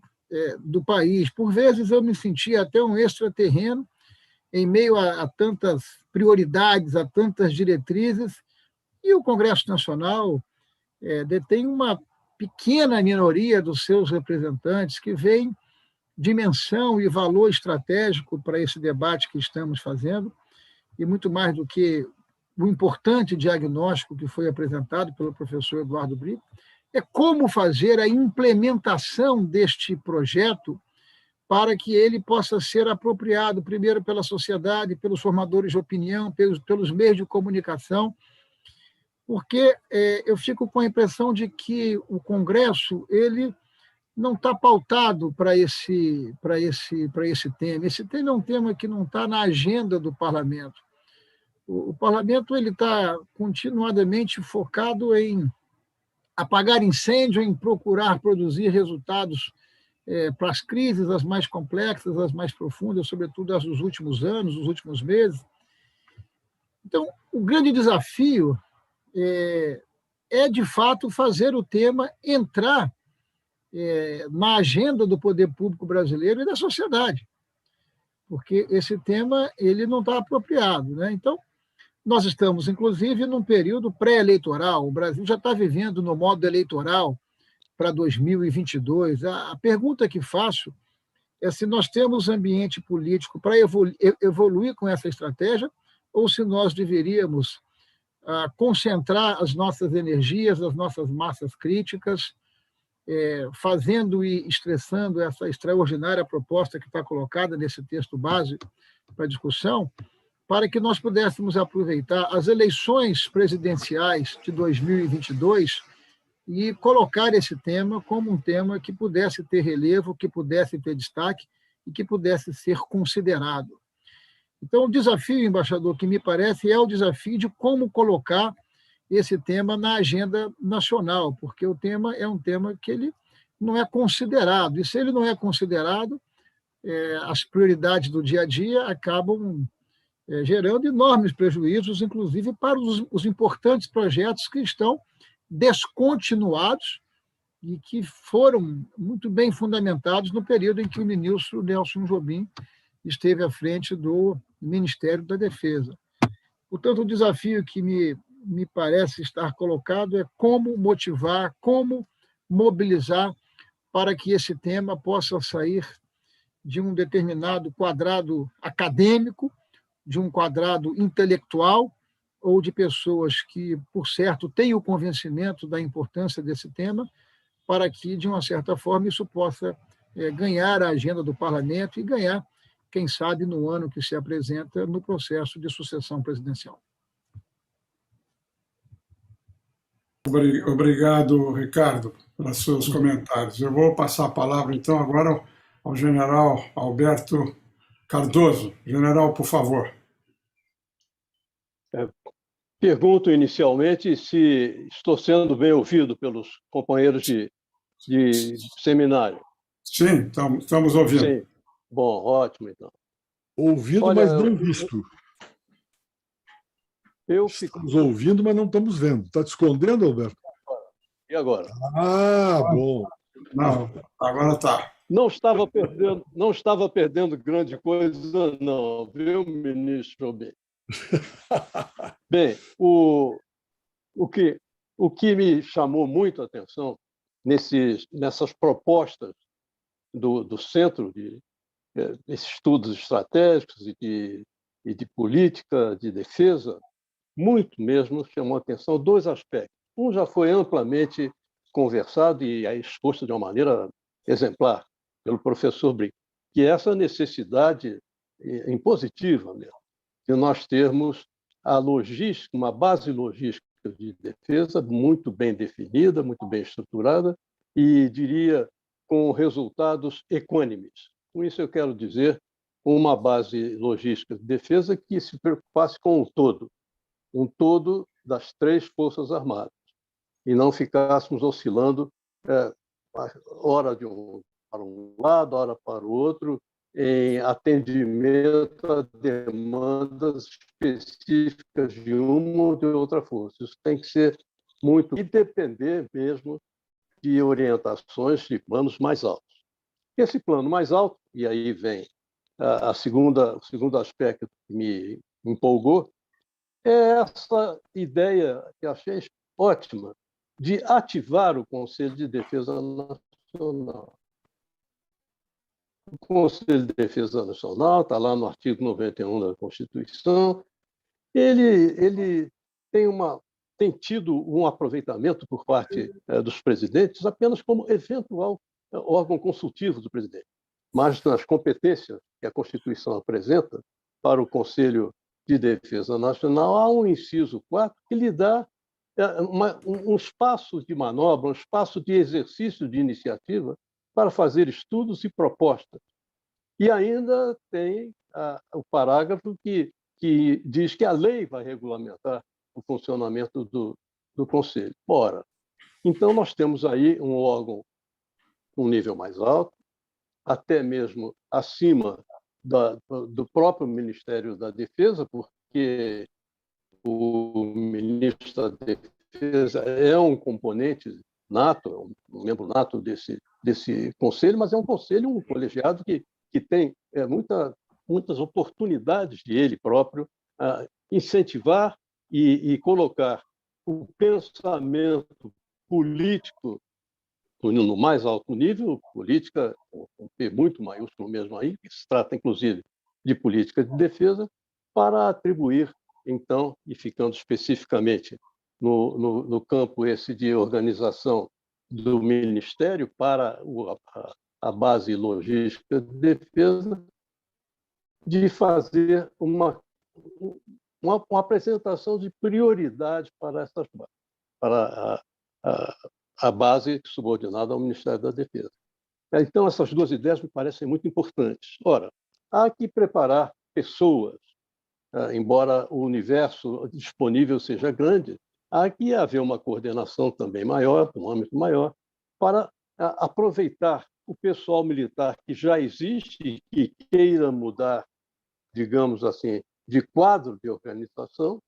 do país. Por vezes eu me sentia até um extraterreno em meio a tantas prioridades, a tantas diretrizes, e o Congresso Nacional detém uma pequena minoria dos seus representantes que veem dimensão e valor estratégico para esse debate que estamos fazendo, e muito mais do que o importante diagnóstico que foi apresentado pelo professor Eduardo Brich, é como fazer a implementação deste projeto para que ele possa ser apropriado, primeiro pela sociedade, pelos formadores de opinião, pelos meios de comunicação, porque eu fico com a impressão de que o Congresso ele não está pautado para esse tema. Esse tema é um tema que não está na agenda do parlamento. O parlamento ele está continuadamente focado em apagar incêndio, em procurar produzir resultados para as crises, as mais complexas, as mais profundas, sobretudo as dos últimos anos, dos últimos meses. Então, o grande desafio de fato, fazer o tema entrar na agenda do poder público brasileiro e da sociedade, porque esse tema ele não está apropriado, né? Então, nós estamos, inclusive, num período pré-eleitoral. O Brasil já está vivendo no modo eleitoral para 2022. A pergunta que faço é se nós temos ambiente político para evoluir com essa estratégia ou se nós deveríamos concentrar as nossas energias, as nossas massas críticas, fazendo e estressando essa extraordinária proposta que está colocada nesse texto base para discussão, para que nós pudéssemos aproveitar as eleições presidenciais de 2022 e colocar esse tema como um tema que pudesse ter relevo, que pudesse ter destaque e que pudesse ser considerado. Então, o desafio, embaixador, que me parece é o desafio de como colocar esse tema na agenda nacional, porque o tema é um tema que ele não é considerado, e se ele não é considerado, as prioridades do dia a dia acabam gerando enormes prejuízos, inclusive para os importantes projetos que estão descontinuados e que foram muito bem fundamentados no período em que o ministro Nelson Jobim esteve à frente do Ministério da Defesa. Portanto, o desafio que me parece estar colocado é como motivar, como mobilizar para que esse tema possa sair de um determinado quadrado acadêmico, de um quadrado intelectual ou de pessoas que, por certo, têm o convencimento da importância desse tema, para que, de uma certa forma, isso possa ganhar a agenda do parlamento e ganhar, quem sabe, no ano que se apresenta no processo de sucessão presidencial. Obrigado, Ricardo, pelos seus comentários. Eu vou passar a palavra, então, agora ao general Alberto Cardoso. General, por favor. Pergunto inicialmente se estou sendo bem ouvido pelos companheiros de seminário. Sim, estamos ouvindo. Sim. Bom, ótimo, então. Ouvido, mas não visto. Estamos ouvindo, mas não estamos vendo. Está te escondendo, Alberto? E agora? Ah, bom. Não, agora está. Não estava perdendo grande coisa, não, viu, ministro Jobim? Bem, o que me chamou muito a atenção nessas propostas do Centro de Estudos Estratégicos e de Política de Defesa, muito mesmo chamou a atenção dois aspectos. Um já foi amplamente conversado e exposto de uma maneira exemplar pelo professor Brink, que é essa necessidade impositiva mesmo, de nós termos a logística, uma base logística de defesa muito bem definida, muito bem estruturada e, diria, com resultados equânimes. Com isso eu quero dizer uma base logística de defesa que se preocupasse com um todo das três Forças Armadas, e não ficássemos oscilando hora para um lado, hora para o outro, em atendimento a demandas específicas de uma ou de outra força. Isso tem que ser muito... e depender mesmo de orientações de planos mais altos. Esse plano mais alto, e aí vem o segundo aspecto que me empolgou, é essa ideia que achei ótima de ativar o Conselho de Defesa Nacional. O Conselho de Defesa Nacional está lá no artigo 91 da Constituição. Ele tem tido um aproveitamento por parte dos presidentes apenas como eventual órgão consultivo do presidente. mas nas competências que a Constituição apresenta para o Conselho de Defesa Nacional, há um inciso 4 que lhe dá um espaço de manobra, um espaço de exercício de iniciativa para fazer estudos e propostas. E ainda tem o parágrafo que diz que a lei vai regulamentar o funcionamento do Conselho. Ora, então nós temos aí um órgão com um nível mais alto, até mesmo acima do próprio Ministério da Defesa, porque o ministro da Defesa é um componente nato, é um membro nato desse conselho, mas é um conselho, um colegiado que tem muitas oportunidades de ele próprio incentivar e colocar o pensamento político no mais alto nível, política com P muito maiúsculo mesmo aí, que se trata, inclusive, de política de defesa, para atribuir, então, e ficando especificamente no campo esse de organização do Ministério para a base logística de defesa, de fazer uma apresentação de prioridade para essas bases, para a base subordinada ao Ministério da Defesa. Então, essas duas ideias me parecem muito importantes. Ora, há que preparar pessoas, embora o universo disponível seja grande, há que haver uma coordenação também maior, um âmbito maior, para aproveitar o pessoal militar que já existe e que queira mudar, digamos assim, de quadro de organização,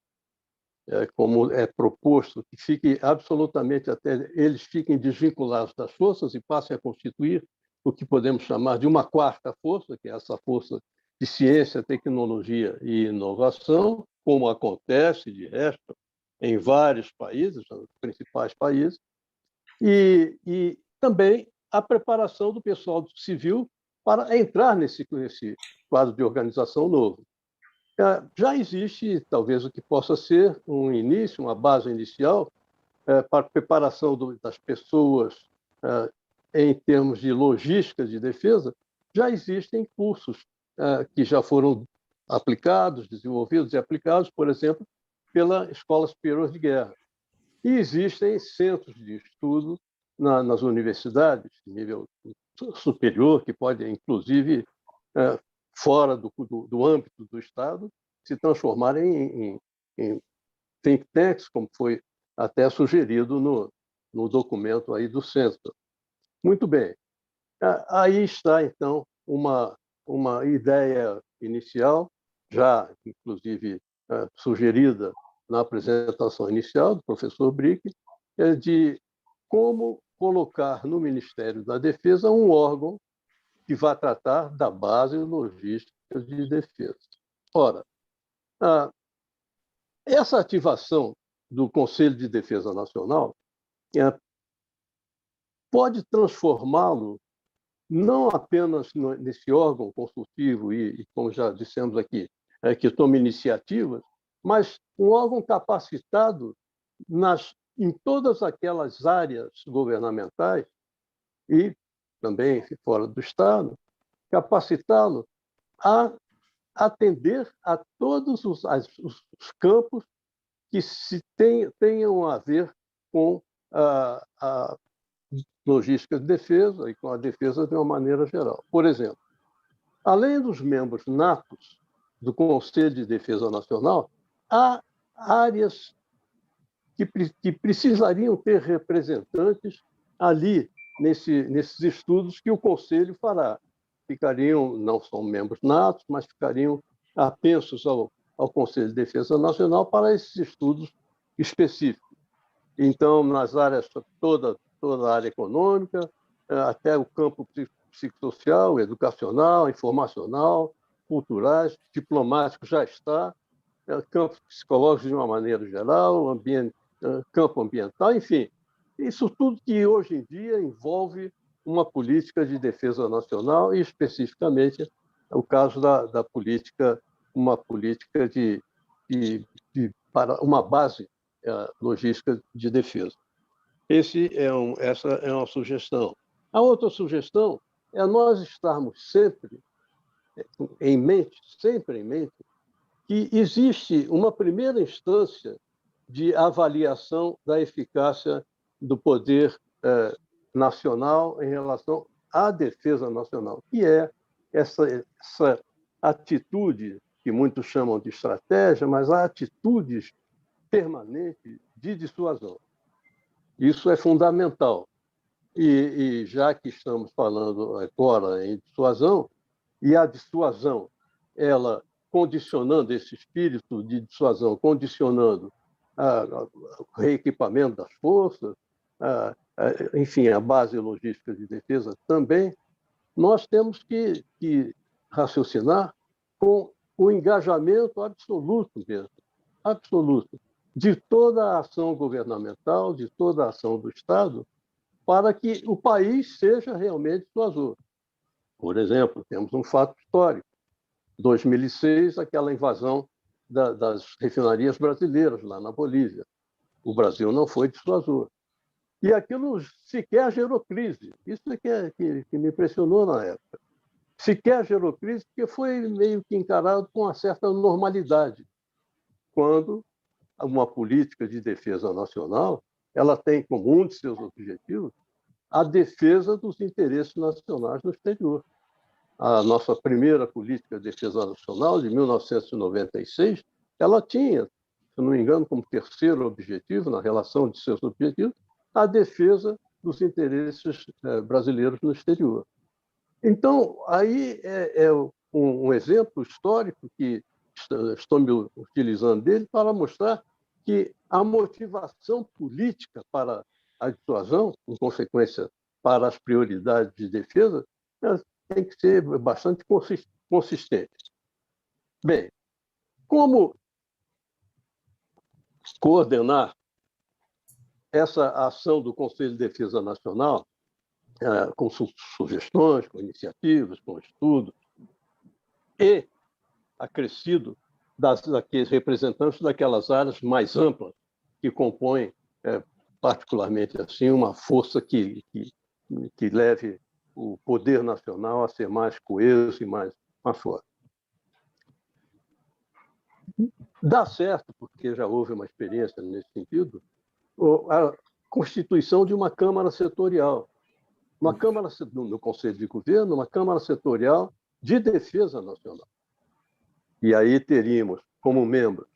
como é proposto, que fique absolutamente, até eles fiquem desvinculados das forças e passem a constituir o que podemos chamar de uma quarta força, que é essa força de ciência, tecnologia e inovação, como acontece, de resto, em vários países, nos principais países, e também a preparação do pessoal civil para entrar nesse quadro de organização novo. Já existe, talvez, o que possa ser um início, uma base inicial para a preparação das pessoas em termos de logística de defesa. Já existem cursos que já foram aplicados, desenvolvidos e aplicados, por exemplo, pela Escola Superior de Guerra. E existem centros de estudo nas universidades, de nível superior, que podem, inclusive, fora do âmbito do Estado, se transformarem em think tanks, como foi até sugerido no documento aí do centro. Muito bem. Aí está, então, uma ideia inicial, já, inclusive, sugerida na apresentação inicial do professor Brick, de como colocar no Ministério da Defesa um órgão que vai tratar da base logística de defesa. Ora, essa ativação do Conselho de Defesa Nacional pode transformá-lo não apenas nesse órgão consultivo e, como já dissemos aqui, que toma iniciativas, mas um órgão capacitado em todas aquelas áreas governamentais e também fora do Estado, capacitá-lo a atender a todos os campos que tenham a ver com a logística de defesa e com a defesa de uma maneira geral. Por exemplo, além dos membros natos do Conselho de Defesa Nacional, há áreas que precisariam ter representantes ali nesses estudos que o Conselho fará. Não são membros natos, mas ficariam apensos ao Conselho de Defesa Nacional para esses estudos específicos. Então, nas áreas, toda a área econômica, até o campo psicossocial, educacional, informacional, culturais, diplomático já está, campo psicológico de uma maneira geral, campo ambiental, enfim, isso tudo que hoje em dia envolve uma política de defesa nacional e, especificamente, o caso da política, uma política para uma base logística de defesa. Essa é uma sugestão. A outra sugestão é nós estarmos sempre em mente, que existe uma primeira instância de avaliação da eficácia do poder nacional em relação à defesa nacional, que é essa atitude que muitos chamam de estratégia, mas a atitude permanente de dissuasão. Isso é fundamental. E já que estamos falando agora em dissuasão, e a dissuasão, ela condicionando esse espírito de dissuasão, condicionando o reequipamento das forças, enfim, a base logística de defesa também, nós temos que raciocinar com o engajamento absoluto mesmo, absoluto, de toda a ação governamental, de toda a ação do Estado, para que o país seja realmente dissuasor. Por exemplo, temos um fato histórico. 2006, aquela invasão das refinarias brasileiras lá na Bolívia. O Brasil não foi dissuasor. E aquilo sequer gerou crise. Isso é que me impressionou na época. Sequer gerou crise, porque foi meio que encarado com uma certa normalidade, quando uma política de defesa nacional ela tem como um de seus objetivos a defesa dos interesses nacionais no exterior. A nossa primeira política de defesa nacional, de 1996, ela tinha, se não me engano, como terceiro objetivo, na relação de seus objetivos, a defesa dos interesses brasileiros no exterior. Então, aí é um exemplo histórico que estou me utilizando dele para mostrar que a motivação política para a dissuasão, em consequência, para as prioridades de defesa, tem que ser bastante consistente. Bem, como coordenar essa ação do Conselho de Defesa Nacional, com sugestões, com iniciativas, com estudos, e acrescido daqueles representantes daquelas áreas mais amplas que compõem, particularmente assim, uma força que leve o poder nacional a ser mais coeso e mais forte. Dá certo, porque já houve uma experiência nesse sentido, a constituição de uma Câmara Setorial. Uma Câmara, no Conselho de Governo, uma Câmara Setorial de Defesa Nacional. E aí teríamos como membros,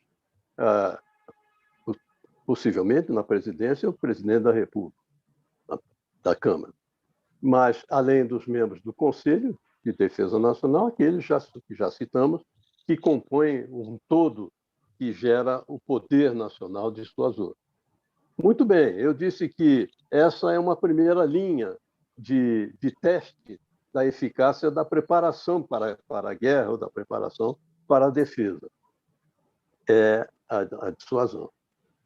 possivelmente na presidência, o presidente da República, da Câmara. Mas, além dos membros do Conselho de Defesa Nacional, aqueles que já citamos, que compõem um todo que gera o poder nacional dissuasor. Muito bem, eu disse que essa é uma primeira linha de teste da eficácia da preparação para a guerra ou da preparação para a defesa. É a dissuasão.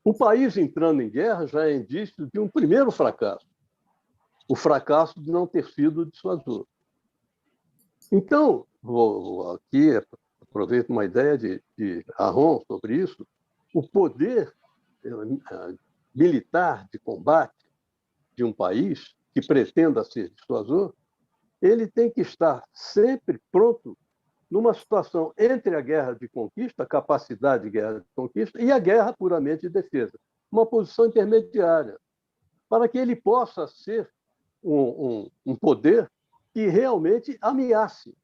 O país entrando em guerra já é indício de um primeiro fracasso, o fracasso de não ter sido dissuasor. Então, vou aqui, aproveito uma ideia de Aron sobre isso, o poder militar de combate de um país que pretenda ser dissuasor, ele tem que estar sempre pronto numa situação entre a guerra de conquista, a capacidade de guerra de conquista, e a guerra puramente de defesa. Uma posição intermediária, para que ele possa ser um poder que realmente ameace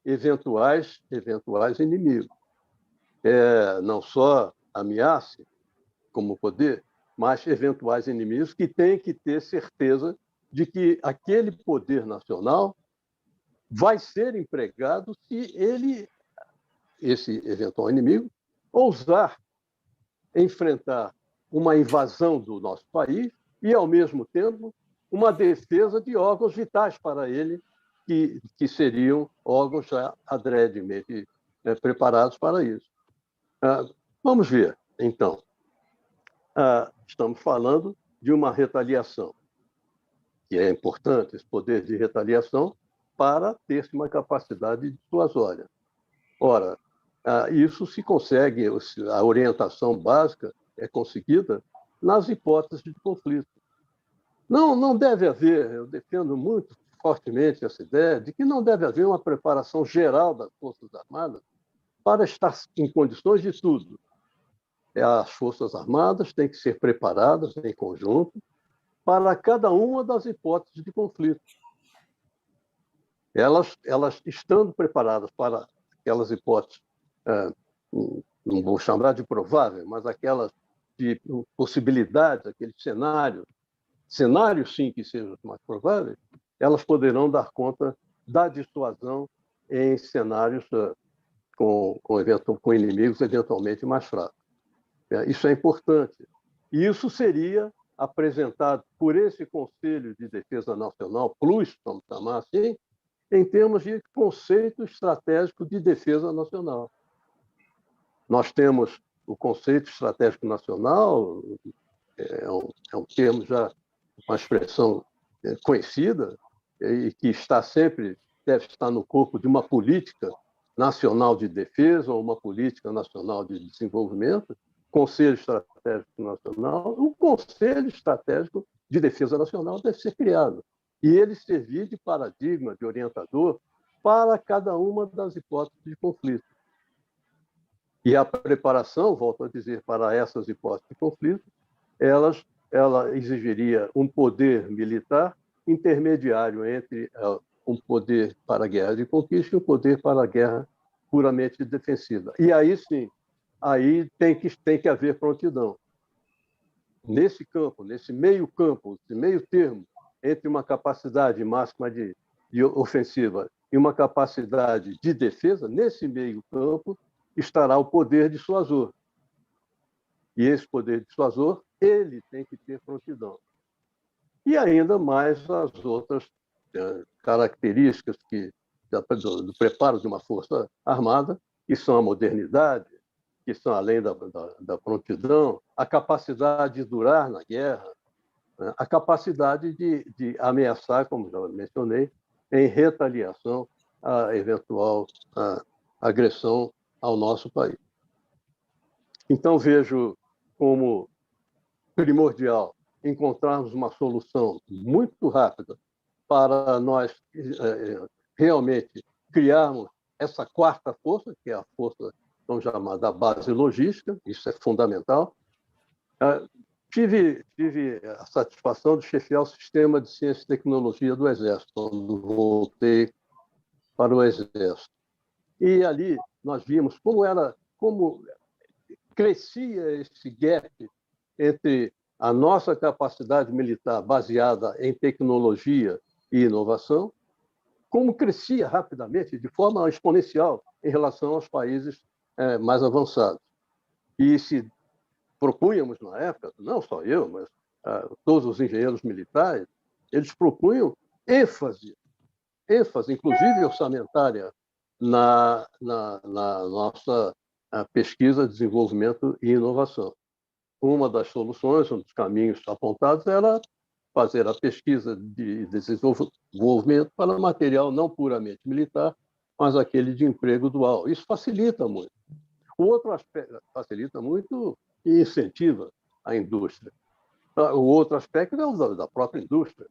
eventuais inimigos. Não só ameace como poder, mas eventuais inimigos que têm que ter certeza de que aquele poder nacional vai ser empregado se esse eventual inimigo, ousar enfrentar uma invasão do nosso país e, ao mesmo tempo, uma defesa de órgãos vitais para ele, que seriam órgãos já adredemente preparados para isso. Vamos ver, então. Estamos falando de uma retaliação, que é importante, esse poder de retaliação, para ter-se uma capacidade dissuasória. Ora, isso se consegue, a orientação básica é conseguida nas hipóteses de conflito. Não deve haver, eu defendo muito fortemente essa ideia de que não deve haver uma preparação geral das Forças Armadas para estar em condições de tudo. As Forças Armadas têm que ser preparadas em conjunto para cada uma das hipóteses de conflito. Elas estando preparadas para aquelas hipóteses, não vou chamar de provável, mas aquelas de possibilidades, aqueles cenários, sim que sejam mais prováveis, elas poderão dar conta da dissuasão em cenários com inimigos eventualmente mais fracos. Isso é importante. E isso seria apresentado por esse Conselho de Defesa Nacional, PLUS, vamos chamar assim, em termos de conceito estratégico de defesa nacional. Nós temos o conceito estratégico nacional, é um termo já, uma expressão conhecida, e que deve estar no corpo de uma política nacional de defesa ou uma política nacional de desenvolvimento, Conselho Estratégico Nacional. O Conselho Estratégico de Defesa Nacional deve ser criado e ele servir de paradigma, de orientador para cada uma das hipóteses de conflito. E a preparação, volto a dizer, para essas hipóteses de conflito, ela exigiria um poder militar intermediário entre um poder para a guerra de conquista e um poder para a guerra puramente defensiva. E aí sim, aí tem que haver prontidão. Nesse campo, nesse meio campo, esse meio termo, entre uma capacidade máxima de ofensiva e uma capacidade de defesa, nesse meio campo estará o poder dissuasor. E esse poder dissuasor, ele tem que ter prontidão. E ainda mais as outras características do preparo de uma força armada, que são a modernidade, que são além da prontidão, a capacidade de durar na guerra, a capacidade de ameaçar, como já mencionei, em retaliação à eventual agressão ao nosso país. Então, vejo como primordial encontrarmos uma solução muito rápida para nós realmente criarmos essa quarta força, que é a força tão chamada base logística, isso é fundamental. Tive a satisfação de chefiar o sistema de ciência e tecnologia do Exército, quando voltei para o Exército. E ali nós vimos como crescia esse gap entre a nossa capacidade militar baseada em tecnologia e inovação, como crescia rapidamente, de forma exponencial, em relação aos países mais avançados. E se propunhamos na época, não só eu, mas todos os engenheiros militares, eles propunham ênfase, inclusive orçamentária, na nossa pesquisa, desenvolvimento e inovação. Uma das soluções, um dos caminhos apontados era fazer a pesquisa de desenvolvimento para material não puramente militar, mas aquele de emprego dual. Isso facilita muito. O outro aspecto facilita muito e incentiva a indústria. O outro aspecto é o da própria indústria.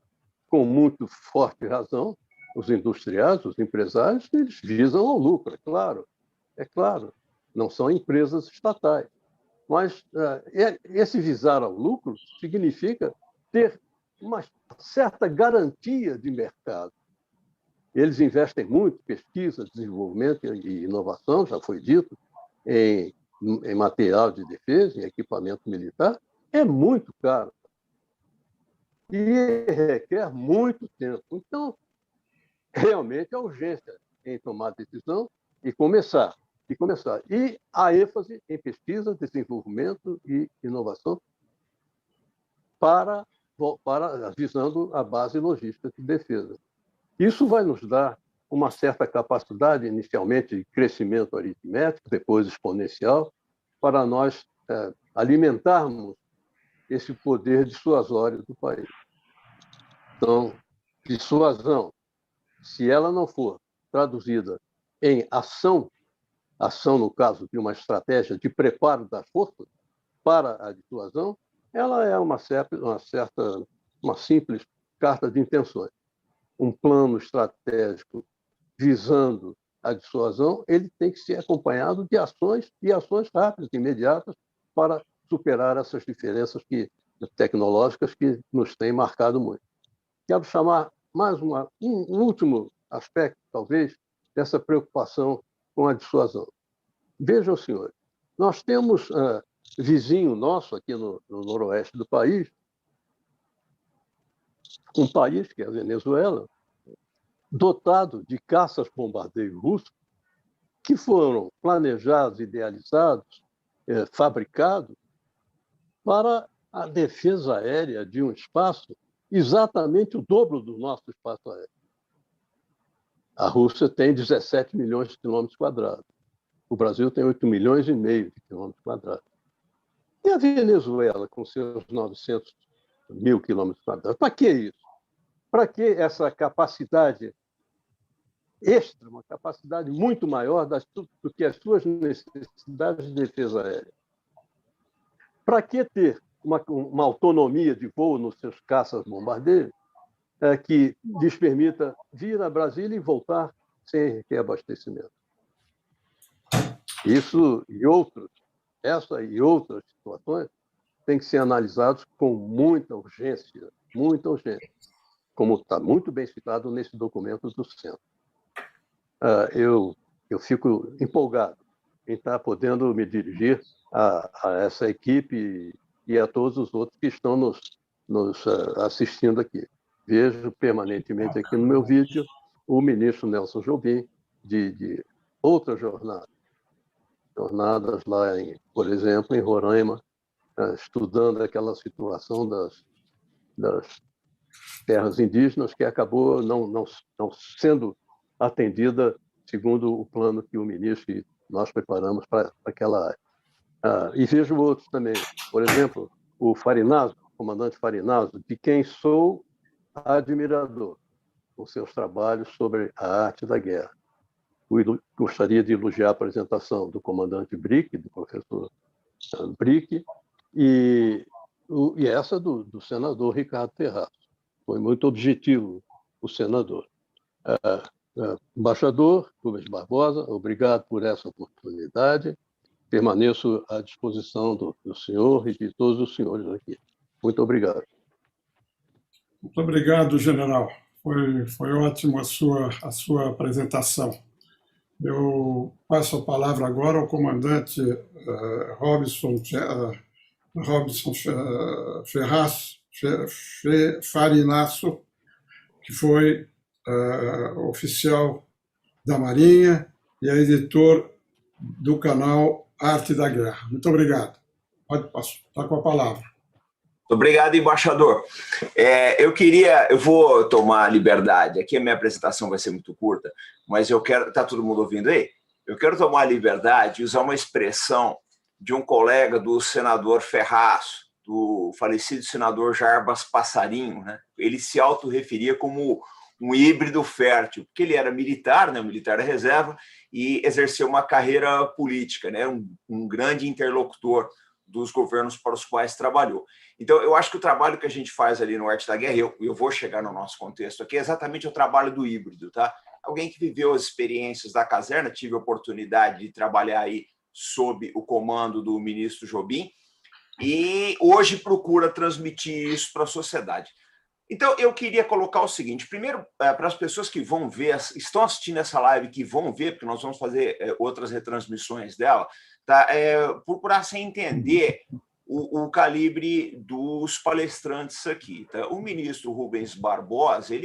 Com muito forte razão, os industriais, os empresários, eles visam ao lucro, é claro. Não são empresas estatais. Mas esse visar ao lucro significa ter uma certa garantia de mercado. Eles investem muito em pesquisa, desenvolvimento e inovação, já foi dito, em material de defesa, em equipamento militar, é muito caro. E requer muito tempo. Então, realmente, a urgência em tomar decisão e começar. E a ênfase em pesquisa, desenvolvimento e inovação visando a base logística de defesa. Isso vai nos dar uma certa capacidade, inicialmente, de crescimento aritmético, depois exponencial, para nós alimentarmos esse poder dissuasório do país. Então, dissuasão, se ela não for traduzida em ação no caso de uma estratégia de preparo das forças para a dissuasão, ela é uma simples carta de intenções. um plano estratégico visando a dissuasão, ele tem que ser acompanhado de ações e ações rápidas, imediatas, para superar essas diferenças tecnológicas que nos têm marcado muito. Quero chamar mais um último aspecto, talvez, dessa preocupação com a dissuasão. Vejam, senhores, nós temos vizinho nosso aqui no noroeste do país, um país que é a Venezuela, dotado de caças-bombardeio russos, que foram planejados, idealizados, fabricados para a defesa aérea de um espaço exatamente o dobro do nosso espaço aéreo. A Rússia tem 17 milhões de quilômetros quadrados. O Brasil tem 8 milhões e meio de quilômetros quadrados. E a Venezuela, com seus 900 mil quilômetros quadrados? Para que isso? Para que essa capacidade extra, uma capacidade muito maior do que as suas necessidades de defesa aérea? Para que ter uma autonomia de voo nos seus caças-bombardeiros que lhes permita vir a Brasília e voltar sem reabastecimento? Isso e essa e outras situações têm que ser analisados com muita urgência, como está muito bem citado nesse documento do Centro. Eu fico empolgado em estar podendo me dirigir a essa equipe e a todos os outros que estão nos assistindo aqui. Vejo permanentemente aqui no meu vídeo o ministro Nelson Jobim de outras jornadas lá, por exemplo, em Roraima, estudando aquela situação das terras indígenas que acabou não sendo atendida segundo o plano que o ministro e nós preparamos para aquela área. E vejo outros também. Por exemplo, o Farinaso, o comandante Farinaso, de quem sou admirador, com seus trabalhos sobre a arte da guerra. Gostaria de elogiar a apresentação do comandante Brick, do professor Brick, e essa do senador Ricardo Ferraz. Foi muito objetivo o senador. Embaixador Rubens Barbosa, obrigado por essa oportunidade. Permaneço à disposição do senhor e de todos os senhores aqui. Muito obrigado. Muito obrigado, general. Foi ótimo a sua apresentação. Eu passo a palavra agora ao comandante Robson Farinasso, que foi oficial da Marinha e é editor do canal Arte da Guerra. Muito obrigado. Pode estar com a palavra. Obrigado, embaixador. Eu vou tomar a liberdade, aqui a minha apresentação vai ser muito curta, mas está todo mundo ouvindo aí? Eu quero tomar a liberdade e usar uma expressão de um colega do senador Ferraz, do falecido senador Jarbas Passarinho, né? Ele se autorreferia como um híbrido fértil, porque ele era militar, né, militar da reserva, e exerceu uma carreira política, né, um grande interlocutor dos governos para os quais trabalhou. Então, eu acho que o trabalho que a gente faz ali no Arte da Guerra, eu vou chegar no nosso contexto aqui, é exatamente o trabalho do híbrido, tá? Alguém que viveu as experiências da caserna, tive a oportunidade de trabalhar aí sob o comando do ministro Jobim, e hoje procura transmitir isso para a sociedade. Então, eu queria colocar o seguinte, primeiro, para as pessoas que vão ver, estão assistindo essa live, que vão ver, porque nós vamos fazer outras retransmissões dela, tá? Procurar se entender o calibre dos palestrantes aqui. Tá? O ministro Rubens Barbosa,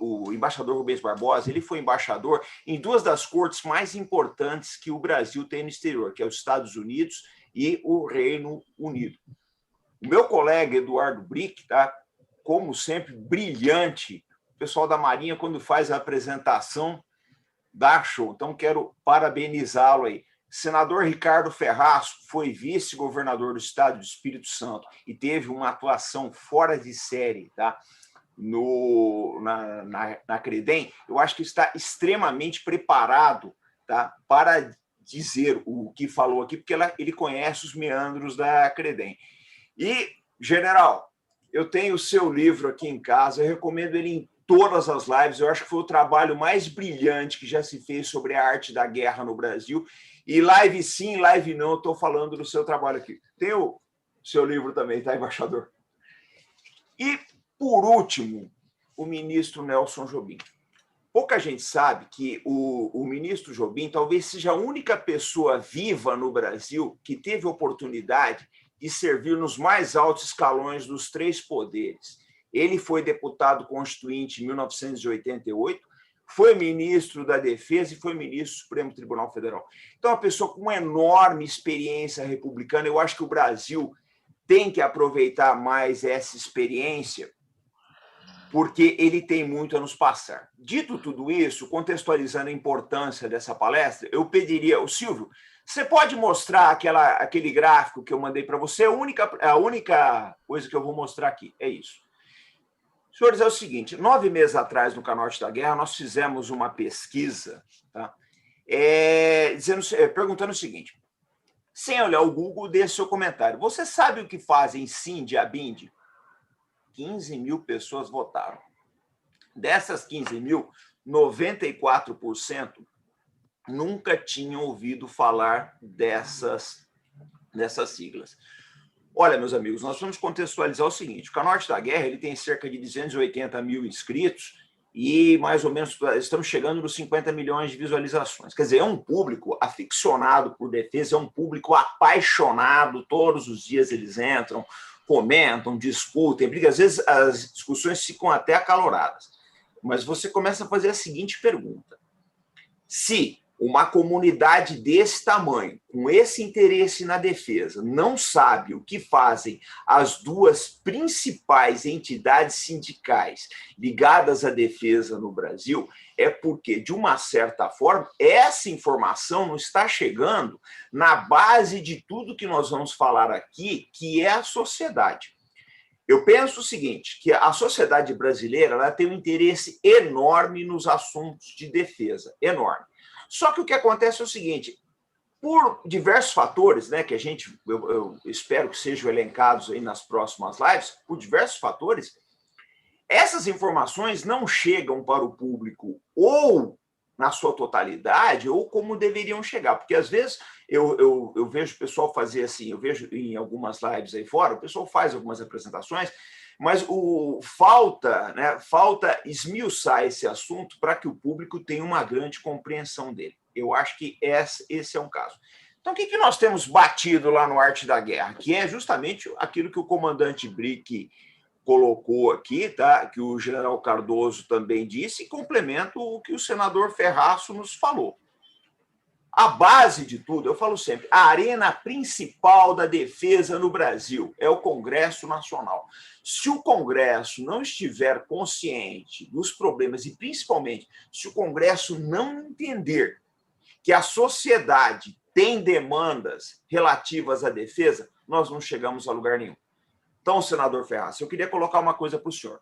o embaixador Rubens Barbosa, ele foi embaixador em duas das cortes mais importantes que o Brasil tem no exterior, que é os Estados Unidos e o Reino Unido. O meu colega Eduardo Brick, tá? Como sempre, brilhante. O pessoal da Marinha, quando faz a apresentação, dá show. Então, quero parabenizá-lo aí. Senador Ricardo Ferraz foi vice-governador do estado do Espírito Santo e teve uma atuação fora de série, tá? Na Credem. Eu acho que está extremamente preparado, tá? Para dizer o que falou aqui, porque ele conhece os meandros da Credem. E, general, eu tenho o seu livro aqui em casa, eu recomendo ele em todas as lives. Eu acho que foi o trabalho mais brilhante que já se fez sobre a arte da guerra no Brasil. E live sim, live não, estou falando do seu trabalho aqui. Tem o seu livro também, tá, embaixador? E, por último, o ministro Nelson Jobim. Pouca gente sabe que o ministro Jobim talvez seja a única pessoa viva no Brasil que teve oportunidade de servir nos mais altos escalões dos 3 poderes. Ele foi deputado constituinte em 1988, foi ministro da Defesa e foi ministro do Supremo Tribunal Federal. Então, é uma pessoa com uma enorme experiência republicana. Eu acho que o Brasil tem que aproveitar mais essa experiência, porque ele tem muito a nos passar. Dito tudo isso, contextualizando a importância dessa palestra, eu pediria, o Silvio, você pode mostrar aquele gráfico que eu mandei para você? A única coisa que eu vou mostrar aqui é isso. Senhores, é o seguinte, 9 meses atrás, no Canal Arte da Guerra, nós fizemos uma pesquisa, tá? Perguntando o seguinte, sem olhar o Google, deixe seu comentário. Você sabe o que fazem sim de Abindy? 15 mil pessoas votaram. Dessas 15 mil, 94% nunca tinham ouvido falar dessas siglas. Olha, meus amigos, nós vamos contextualizar o seguinte, o Canal Arte da Guerra ele tem cerca de 280 mil inscritos e mais ou menos estamos chegando nos 50 milhões de visualizações. Quer dizer, é um público aficionado por defesa, é um público apaixonado, todos os dias eles entram, comentam, discutem, brigam. Às vezes as discussões ficam até acaloradas. Mas você começa a fazer a seguinte pergunta. Se uma comunidade desse tamanho, com esse interesse na defesa, não sabe o que fazem as 2 principais entidades sindicais ligadas à defesa no Brasil, é porque, de uma certa forma, essa informação não está chegando na base de tudo que nós vamos falar aqui, que é a sociedade. Eu penso o seguinte, que a sociedade brasileira ela tem um interesse enorme nos assuntos de defesa, enorme. Só que o que acontece é o seguinte, por diversos fatores, né, que eu espero que sejam elencados aí nas próximas lives, por diversos fatores, essas informações não chegam para o público ou na sua totalidade ou como deveriam chegar, porque às vezes eu vejo o pessoal fazer assim, eu vejo em algumas lives aí fora, o pessoal faz algumas apresentações, mas falta esmiuçar esse assunto para que o público tenha uma grande compreensão dele. Eu acho que esse é um caso. Então, o que nós temos batido lá no Arte da Guerra? Que é justamente aquilo que o comandante Brick colocou aqui, tá? Que o general Cardoso também disse, e complemento o que o senador Ferraço nos falou. A base de tudo, eu falo sempre, a arena principal da defesa no Brasil é o Congresso Nacional. Se o Congresso não estiver consciente dos problemas e, principalmente, se o Congresso não entender que a sociedade tem demandas relativas à defesa, nós não chegamos a lugar nenhum. Então, senador Ferraz, eu queria colocar uma coisa para o senhor.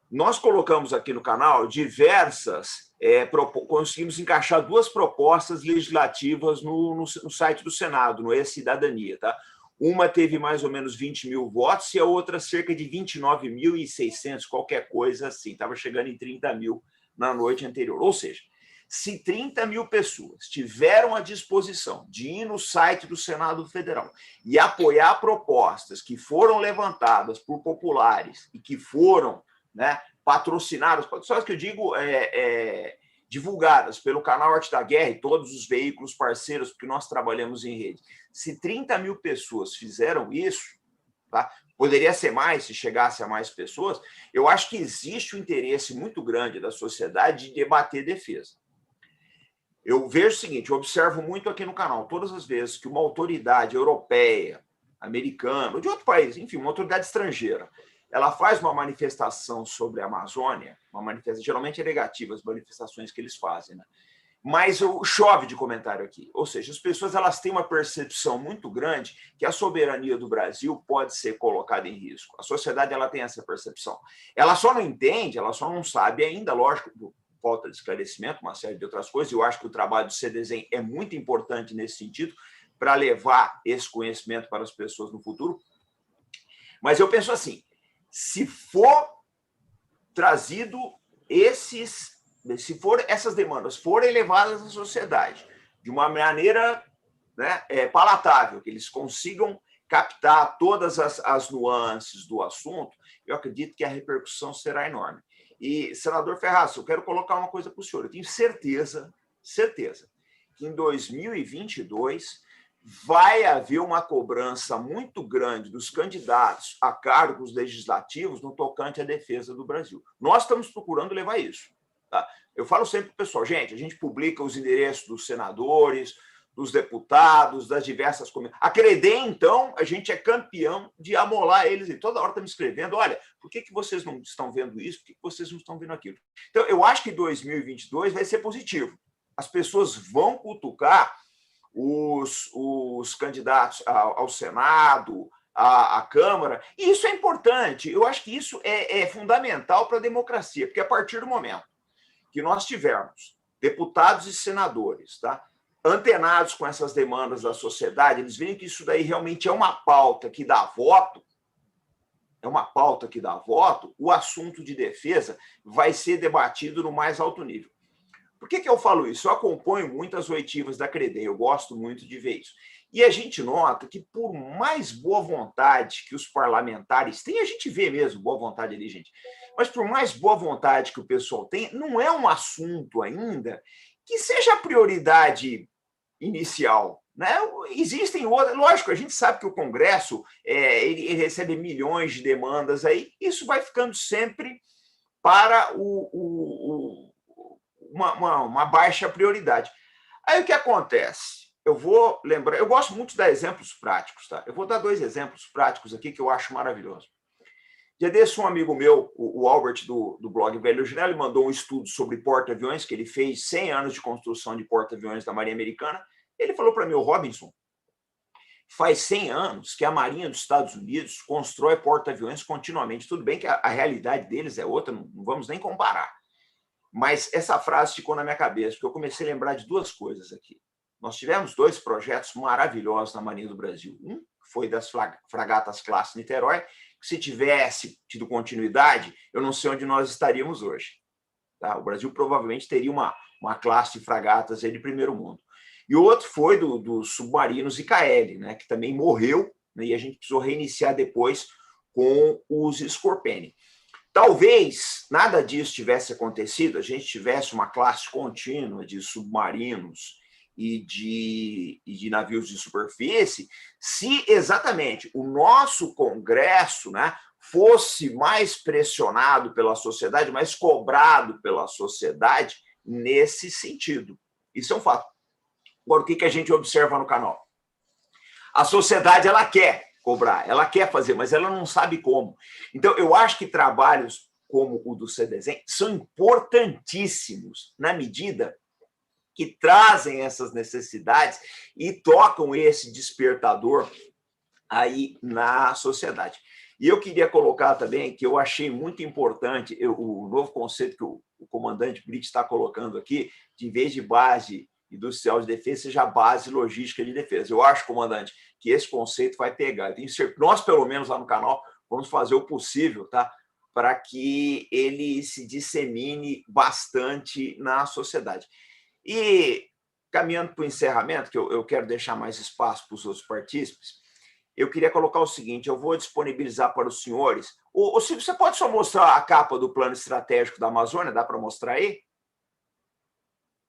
Nós colocamos aqui no canal conseguimos encaixar 2 propostas legislativas no site do Senado, no E-Cidadania. Tá? Uma teve mais ou menos 20 mil votos e a outra cerca de 29.600, qualquer coisa assim. Estava chegando em 30 mil na noite anterior. Ou seja, se 30 mil pessoas tiveram a disposição de ir no site do Senado Federal e apoiar propostas que foram levantadas por populares e que foram patrocinadas, só que eu digo divulgadas pelo Canal Arte da Guerra e todos os veículos parceiros, porque nós trabalhamos em rede. Se 30 mil pessoas fizeram isso, tá? Poderia ser mais se chegasse a mais pessoas, eu acho que existe um interesse muito grande da sociedade de debater defesa. Eu vejo o seguinte, eu observo muito aqui no canal, todas as vezes que uma autoridade europeia, americana, ou de outro país, enfim, uma autoridade estrangeira, ela faz uma manifestação sobre a Amazônia, uma manifestação, geralmente é negativa as manifestações que eles fazem, né? Mas chove de comentário aqui. Ou seja, as pessoas elas têm uma percepção muito grande que a soberania do Brasil pode ser colocada em risco. A sociedade ela tem essa percepção. Ela só não entende, ela só não sabe ainda, lógico, por falta de esclarecimento, uma série de outras coisas. Eu acho que o trabalho do CDESEM é muito importante nesse sentido, para levar esse conhecimento para as pessoas no futuro. Mas eu penso assim, se for trazido essas demandas forem levadas à sociedade de uma maneira, né, palatável, que eles consigam captar todas as nuances do assunto, eu acredito que a repercussão será enorme. E, senador Ferraz, eu quero colocar uma coisa para o senhor. Eu tenho certeza que em 2022 vai haver uma cobrança muito grande dos candidatos a cargos legislativos no tocante à defesa do Brasil. Nós estamos procurando levar isso. Tá? Eu falo sempre para o pessoal, gente, a gente publica os endereços dos senadores, dos deputados, das diversas comissões. A Credem, então, a gente é campeão de amolar eles. E toda hora está me escrevendo, olha, por que vocês não estão vendo isso? Por que vocês não estão vendo aquilo? Então, eu acho que 2022 vai ser positivo. As pessoas vão cutucar os candidatos ao Senado, à Câmara, e isso é importante. Eu acho que isso é fundamental para a democracia, porque a partir do momento que nós tivermos deputados e senadores, tá, antenados com essas demandas da sociedade, eles veem que isso daí realmente é uma pauta que dá voto, o assunto de defesa vai ser debatido no mais alto nível. Por que eu falo isso? Eu acompanho muitas oitivas da Credem, eu gosto muito de ver isso. E a gente nota que, por mais boa vontade que os parlamentares têm, a gente vê mesmo boa vontade ali, gente, mas por mais boa vontade que o pessoal tem, não é um assunto ainda que seja a prioridade inicial. Né? Existem outras, lógico, a gente sabe que o Congresso ele recebe milhões de demandas aí, isso vai ficando sempre para uma baixa prioridade. Aí o que acontece? Eu vou lembrar, eu gosto muito de dar exemplos práticos, tá? Eu vou dar 2 exemplos práticos aqui que eu acho maravilhoso. Dia desse, um amigo meu, o Albert, do blog Velho Janela, ele mandou um estudo sobre porta-aviões, que ele fez 100 anos de construção de porta-aviões da Marinha Americana. Ele falou para mim, o Robinson, faz 100 anos que a Marinha dos Estados Unidos constrói porta-aviões continuamente. Tudo bem que a realidade deles é outra, não vamos nem comparar. Mas essa frase ficou na minha cabeça, porque eu comecei a lembrar de 2 coisas aqui. Nós tivemos 2 projetos maravilhosos na Marinha do Brasil. Um foi das fragatas classe Niterói, que se tivesse tido continuidade, eu não sei onde nós estaríamos hoje. Tá? O Brasil provavelmente teria uma classe de fragatas aí de primeiro mundo. E o outro foi dos submarinos IKL, né, que também morreu, né, e a gente precisou reiniciar depois com os Scorpene. Talvez nada disso tivesse acontecido, a gente tivesse uma classe contínua de submarinos e de navios de superfície, se exatamente o nosso Congresso, né, fosse mais pressionado pela sociedade, mais cobrado pela sociedade nesse sentido. Isso é um fato. Agora, o que a gente observa no canal? A sociedade, ela quer cobrar, ela quer fazer, mas ela não sabe como. Então, eu acho que trabalhos como o do CDESEM são importantíssimos na medida que trazem essas necessidades e tocam esse despertador aí na sociedade. E eu queria colocar também que eu achei muito importante o novo conceito que o comandante Brito está colocando aqui, de em vez de base industrial de defesa, seja base logística de defesa. Eu acho, comandante, que esse conceito vai pegar. Nós, pelo menos lá no canal, vamos fazer o possível, tá, para que ele se dissemine bastante na sociedade. E, caminhando para o encerramento, que eu quero deixar mais espaço para os outros partícipes, eu queria colocar o seguinte, eu vou disponibilizar para os senhores. Silvio, você pode só mostrar a capa do plano estratégico da Amazônia? Dá para mostrar aí?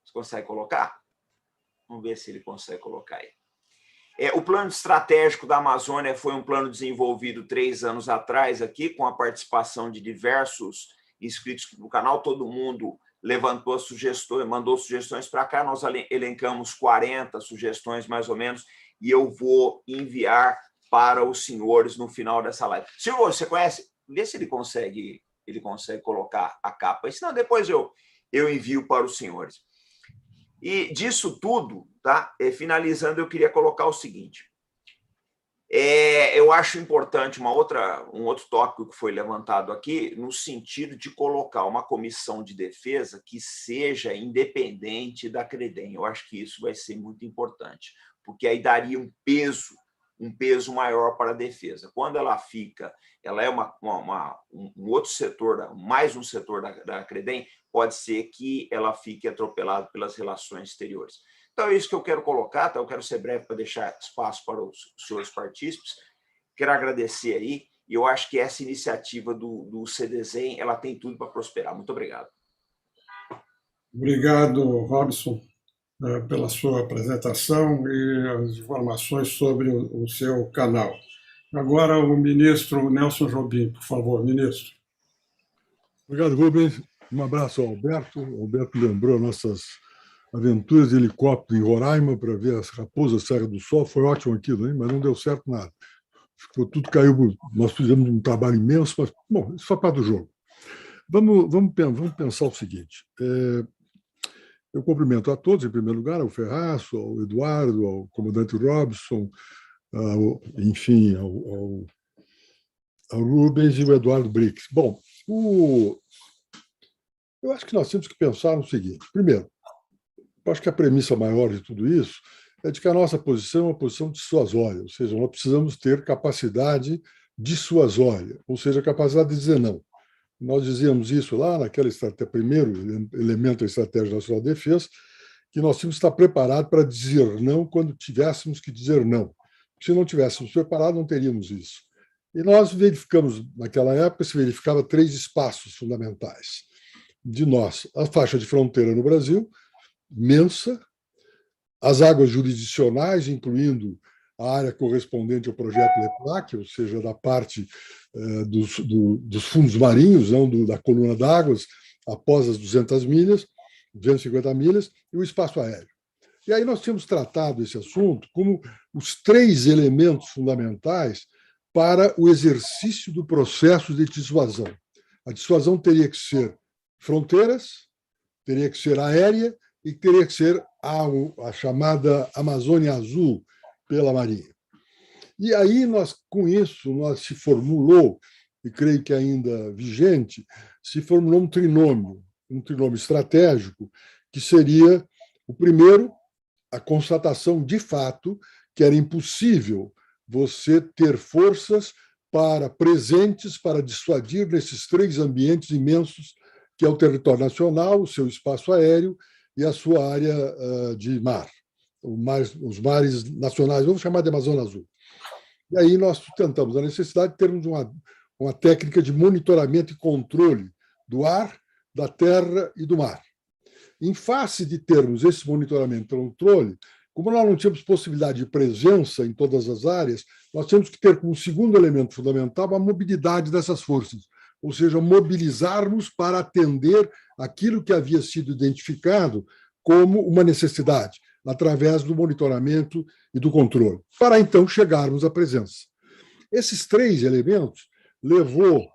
Você consegue colocar? Vamos ver se ele consegue colocar aí. O plano estratégico da Amazônia foi um plano desenvolvido 3 anos atrás aqui, com a participação de diversos inscritos no canal, todo mundo levantou sugestões, mandou sugestões para cá, nós elencamos 40 sugestões mais ou menos, e eu vou enviar para os senhores no final dessa live. Senhor, você conhece? Vê se ele consegue colocar a capa, senão depois eu envio para os senhores. E disso tudo, tá? Finalizando, eu queria colocar o seguinte. Eu acho importante um outro tópico que foi levantado aqui, no sentido de colocar uma comissão de defesa que seja independente da Credem. Eu acho que isso vai ser muito importante, porque aí daria um peso um peso maior para a defesa. Quando ela é um outro setor, mais um setor da Credem, pode ser que ela fique atropelada pelas relações exteriores. Então, é isso que eu quero colocar, tá? Eu quero ser breve para deixar espaço para os senhores partícipes. Quero agradecer aí, e eu acho que essa iniciativa do CDZEM, ela tem tudo para prosperar. Muito obrigado. Obrigado, Robson, pela sua apresentação e as informações sobre o seu canal. Agora, o ministro Nelson Jobim, por favor, ministro. Obrigado, Rubens. Um abraço ao Alberto. O Alberto lembrou nossas aventuras de helicóptero em Roraima para ver as raposas Serra do Sol. Foi ótimo aquilo, hein? Mas não deu certo nada. Tudo caiu. Nós fizemos um trabalho imenso, mas, bom, isso faz parte do jogo. Vamos pensar o seguinte. Eu cumprimento a todos, em primeiro lugar, ao Ferraz, ao Eduardo, ao comandante Robson, enfim, ao Rubens e ao Eduardo Brix. Bom, eu acho que nós temos que pensar no seguinte. Primeiro, eu acho que a premissa maior de tudo isso é de que a nossa posição é uma posição dissuasória, ou seja, nós precisamos ter capacidade dissuasória, ou seja, capacidade de dizer não. Nós dizíamos isso lá naquela estratégia, primeiro elemento da Estratégia Nacional de Defesa, que nós tínhamos que estar preparados para dizer não quando tivéssemos que dizer não. Se não tivéssemos preparado, não teríamos isso. E nós verificamos, naquela época, se verificava 3 espaços fundamentais de nós. A faixa de fronteira no Brasil, imensa, as águas jurisdicionais, incluindo a área correspondente ao projeto LEPLAC, ou seja, da parte dos fundos marinhos, não da coluna d'águas, após as 200 milhas, 250 milhas, e o espaço aéreo. E aí nós tínhamos tratado esse assunto como os 3 elementos fundamentais para o exercício do processo de dissuasão. A dissuasão teria que ser fronteiras, teria que ser aérea e teria que ser a chamada Amazônia Azul pela Marinha. E aí, com isso, se formulou, e creio que ainda vigente, se formulou um trinômio estratégico, que seria, o primeiro, a constatação de fato que era impossível você ter forças presentes para dissuadir nesses 3 ambientes imensos, que é o território nacional, o seu espaço aéreo e a sua área de mar, os mares nacionais, vamos chamar de Amazônia Azul. E aí nós tentamos a necessidade de termos uma técnica de monitoramento e controle do ar, da terra e do mar. Em face de termos esse monitoramento e controle, como nós não tínhamos possibilidade de presença em todas as áreas, nós temos que ter como segundo elemento fundamental a mobilidade dessas forças, ou seja, mobilizarmos para atender aquilo que havia sido identificado como uma necessidade, através do monitoramento e do controle, para então chegarmos à presença. Esses 3 elementos levou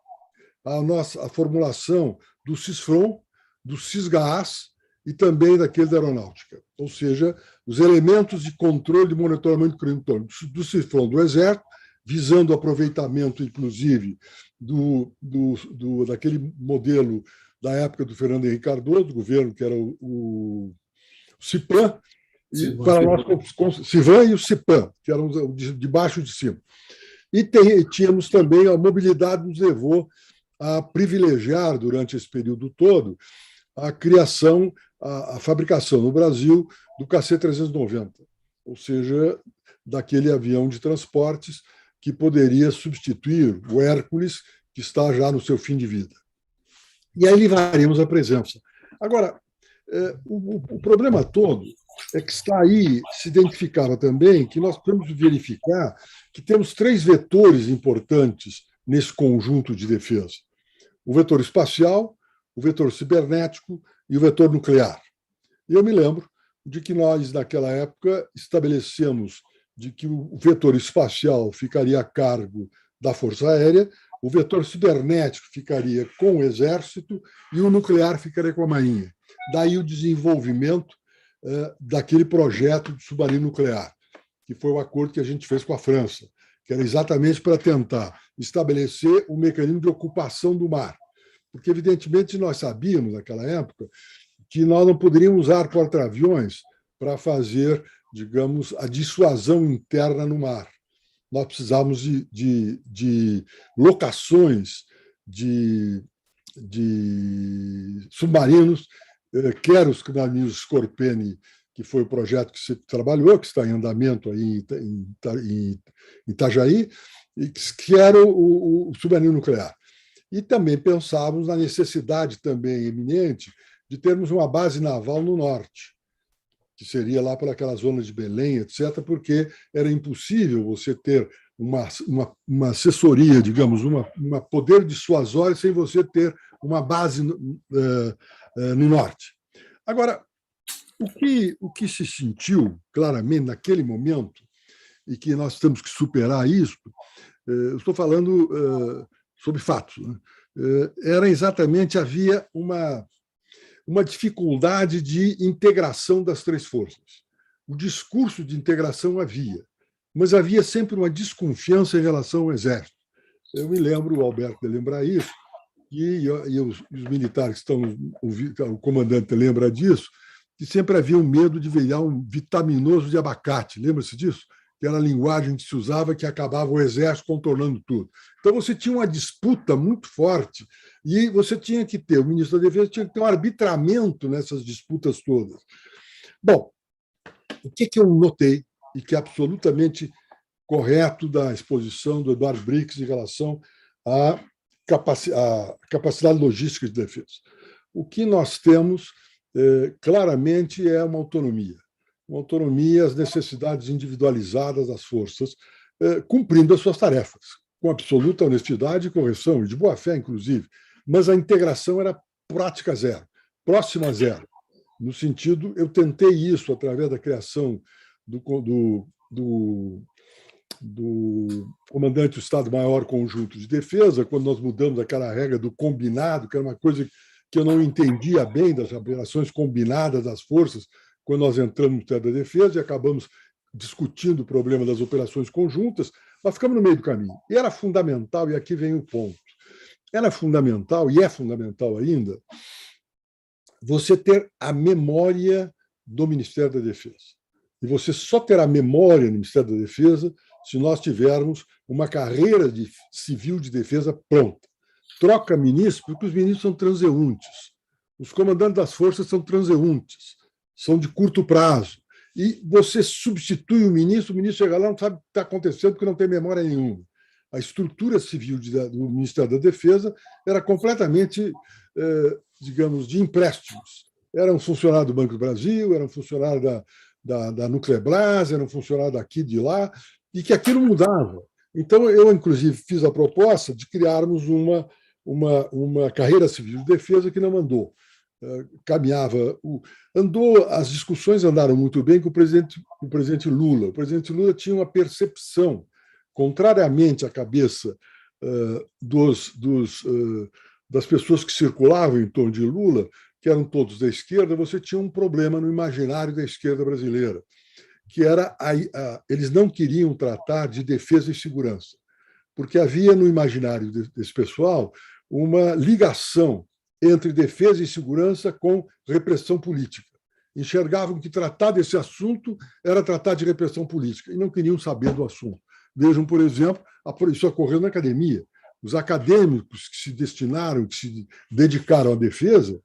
a formulação do CISFRON, do CISGAAS e também daquele da aeronáutica, ou seja, os elementos de controle e monitoramento do CISFRON do Exército, visando o aproveitamento, inclusive, daquele modelo da época do Fernando Henrique Cardoso, do governo, que era o CIPAM, e para nós, CIVAM e o CIPAM, que eram de baixo e de cima. E tínhamos também a mobilidade nos levou a privilegiar, durante esse período todo, a criação, a fabricação no Brasil do KC-390, ou seja, daquele avião de transportes que poderia substituir o Hércules, que está já no seu fim de vida. E aí livraríamos a presença. Agora, o problema todo é que está aí, se identificava também, que nós temos que verificar que temos 3 vetores importantes nesse conjunto de defesa. O vetor espacial, o vetor cibernético e o vetor nuclear. E eu me lembro de que nós, naquela época, estabelecemos de que o vetor espacial ficaria a cargo da Força Aérea, o vetor cibernético ficaria com o Exército e o nuclear ficaria com a Marinha. Daí o desenvolvimento daquele projeto de submarino nuclear, que foi o acordo que a gente fez com a França, que era exatamente para tentar estabelecer um mecanismo de ocupação do mar. Porque, evidentemente, nós sabíamos, naquela época, que nós não poderíamos usar porta-aviões para fazer, digamos, a dissuasão interna no mar. nós precisávamos de locações de submarinos, quer os navios Scorpene, que foi o projeto que você trabalhou, que está em andamento aí em Itajaí, que era o submarino nuclear. E também pensávamos na necessidade também eminente de termos uma base naval no norte, que seria lá por aquela zona de Belém, etc., porque era impossível você ter uma assessoria, digamos, uma poder dissuasório sem você ter uma base no norte. Agora, o que se sentiu claramente naquele momento, e que nós temos que superar isso, eu estou falando sobre fatos, né? Era exatamente, havia uma dificuldade de integração das três forças. O discurso de integração havia, mas havia sempre uma desconfiança em relação ao Exército. Eu me lembro, o Alberto de lembrar isso, e os militares que estão ouvindo, o comandante lembra disso, que sempre havia um medo de virar um vitaminoso de abacate. Lembra-se disso? Que era a linguagem que se usava, que acabava o Exército contornando tudo. Então, você tinha uma disputa muito forte e você tinha que ter, o ministro da Defesa tinha que ter um arbitramento nessas disputas todas. Bom, o que eu notei, e que é absolutamente correto da exposição do Eduardo Brix em relação à capacidade logística de defesa? O que nós temos, claramente, é uma autonomia. Uma autonomia, as necessidades individualizadas das forças, cumprindo as suas tarefas, com absoluta honestidade e correção, e de boa fé, inclusive. Mas a integração era prática zero, próxima a zero. No sentido, eu tentei isso através da criação do comandante do Estado-Maior Conjunto de Defesa, quando nós mudamos aquela regra do combinado, que era uma coisa que eu não entendia bem das operações combinadas das forças, quando nós entramos no Ministério da Defesa e acabamos discutindo o problema das operações conjuntas, nós ficamos no meio do caminho. E era fundamental, e aqui vem o ponto, era fundamental, e é fundamental ainda, você ter a memória do Ministério da Defesa. E você só terá memória no Ministério da Defesa se nós tivermos uma carreira civil de defesa pronta. Troca ministro, porque os ministros são transeuntes. Os comandantes das forças são transeuntes, são de curto prazo. E você substitui o ministro chega lá e não sabe o que está acontecendo porque não tem memória nenhuma. A estrutura civil do Ministério da Defesa era completamente, digamos, de empréstimos. Era um funcionário do Banco do Brasil, era um funcionário da Nuclebras, era um funcionário daqui e de lá, e que aquilo mudava. Então, eu, inclusive, fiz a proposta de criarmos uma carreira civil de defesa que não andou. Caminhava, as discussões andaram muito bem com o presidente Lula. O presidente Lula tinha uma percepção, contrariamente à cabeça das pessoas que circulavam em torno de Lula, que eram todos da esquerda, você tinha um problema no imaginário da esquerda brasileira, que era eles não queriam tratar de defesa e segurança, porque havia no imaginário desse pessoal uma ligação entre defesa e segurança com repressão política. Enxergavam que tratar desse assunto era tratar de repressão política e não queriam saber do assunto. Vejam, por exemplo, isso ocorreu na academia. Os acadêmicos que se destinaram, que se dedicaram à defesa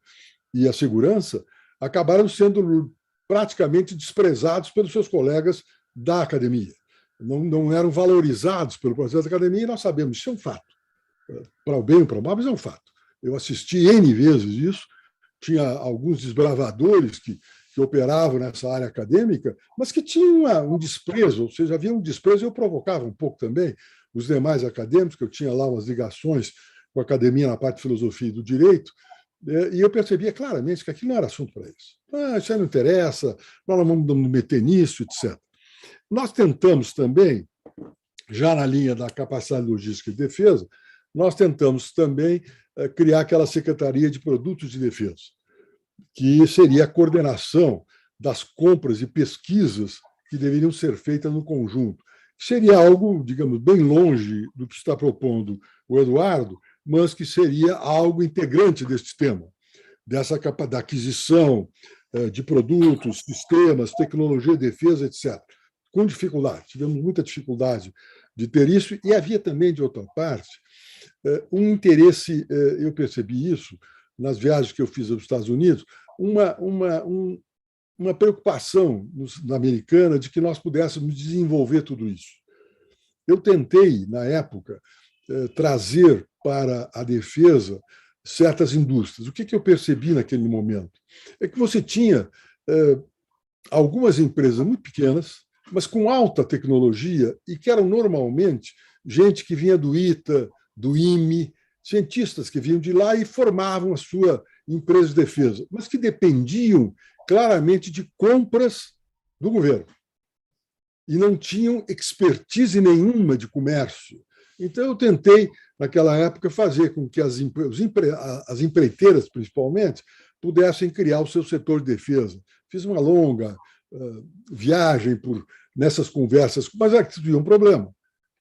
e à segurança, acabaram sendo praticamente desprezados pelos seus colegas da academia. Não eram valorizados pelo processo da academia, e nós sabemos, isso é um fato. Para o bem ou para o mal, mas é um fato. Eu assisti N vezes isso, tinha alguns desbravadores que operavam nessa área acadêmica, mas que tinham um desprezo, ou seja, havia um desprezo, e eu provocava um pouco também os demais acadêmicos, que eu tinha lá umas ligações com a academia na parte de filosofia e do direito, e eu percebia claramente que aquilo não era assunto para eles. Isso aí não interessa, nós não vamos nos meter nisso, etc. Nós tentamos também, já na linha da capacidade logística de defesa, nós tentamos também criar aquela Secretaria de Produtos de Defesa, que seria a coordenação das compras e pesquisas que deveriam ser feitas no conjunto. Seria algo, digamos, bem longe do que está propondo o Eduardo, mas que seria algo integrante deste tema, da aquisição de produtos, sistemas, tecnologia de defesa, etc. Com dificuldade. Tivemos muita dificuldade de ter isso, e havia também, de outra parte, um interesse, eu percebi isso nas viagens que eu fiz aos Estados Unidos, uma preocupação na americana de que nós pudéssemos desenvolver tudo isso. Eu tentei, na época, trazer para a defesa certas indústrias. O que eu percebi naquele momento? É que você tinha algumas empresas muito pequenas, mas com alta tecnologia, e que eram normalmente gente que vinha do ITA, do IME, cientistas que vinham de lá e formavam a sua empresa de defesa, mas que dependiam claramente de compras do governo e não tinham expertise nenhuma de comércio. Então, eu tentei, naquela época, fazer com que as empreiteiras, principalmente, pudessem criar o seu setor de defesa. Fiz uma longa viagem nessas conversas, mas havia um problema,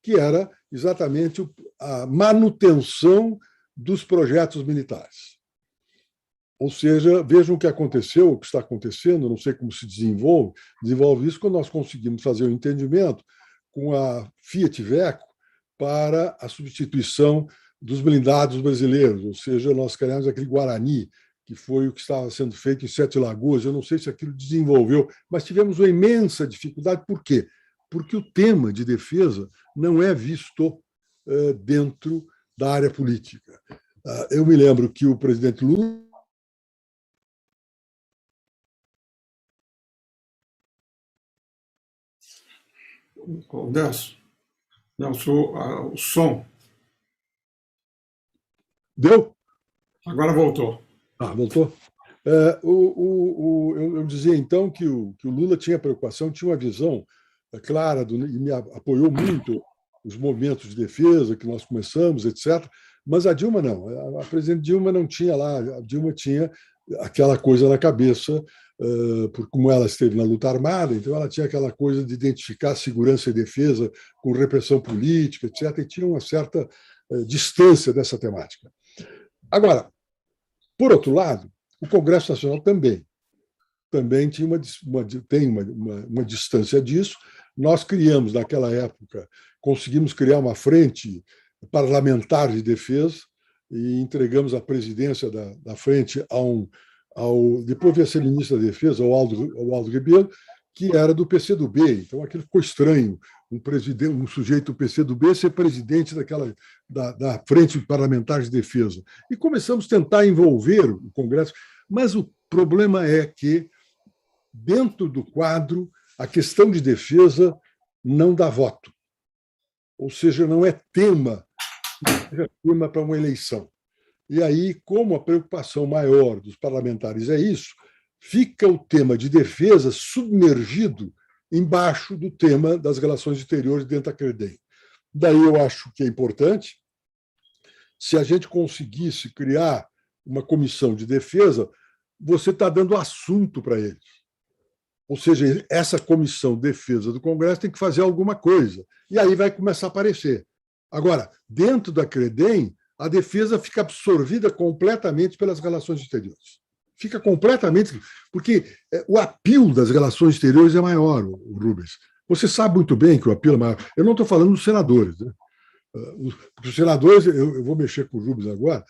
que era exatamente a manutenção dos projetos militares. Ou seja, vejam o que aconteceu, o que está acontecendo, não sei como se desenvolve isso, quando nós conseguimos fazer um entendimento com a Fiat Iveco para a substituição dos blindados brasileiros, ou seja, nós criamos aquele Guarani, que foi o que estava sendo feito em Sete Lagoas. Eu não sei se aquilo desenvolveu, mas tivemos uma imensa dificuldade. Por quê? Porque o tema de defesa não é visto dentro da área política. Eu me lembro que o presidente Lula Nelson, o som. Deu? Agora voltou. Voltou? Eu dizia, então, que o Lula tinha preocupação, tinha uma visão clara e me apoiou muito os movimentos de defesa que nós começamos, etc. Mas a Dilma não. A presidente Dilma não tinha lá. A Dilma tinha aquela coisa na cabeça, por como ela esteve na luta armada, então ela tinha aquela coisa de identificar segurança e defesa com repressão política, etc., e tinha uma certa distância dessa temática. Agora, por outro lado, o Congresso Nacional também tem uma distância disso. Nós criamos, naquela época, conseguimos criar uma frente parlamentar de defesa e entregamos a presidência da frente depois veio a ser ministro da Defesa, ao Aldo Rebelo, que era do PCdoB. Então, aquilo ficou estranho, um sujeito do PCdoB ser presidente da Frente Parlamentar de Defesa. E começamos a tentar envolver o Congresso, mas o problema é que, dentro do quadro, a questão de defesa não dá voto. Ou seja, não é tema para uma eleição. E aí, como a preocupação maior dos parlamentares é isso, fica o tema de defesa submergido embaixo do tema das relações exteriores dentro da CREDEM. Daí eu acho que é importante, se a gente conseguisse criar uma comissão de defesa, você está dando assunto para eles. Ou seja, essa comissão de defesa do Congresso tem que fazer alguma coisa. E aí vai começar a aparecer. Agora, dentro da CREDEM, a defesa fica absorvida completamente pelas relações exteriores. Fica completamente... Porque o apelo das relações exteriores é maior, Rubens. Você sabe muito bem que o apelo é maior. Eu não estou falando dos senadores. Né? Os senadores, eu vou mexer com o Rubens agora,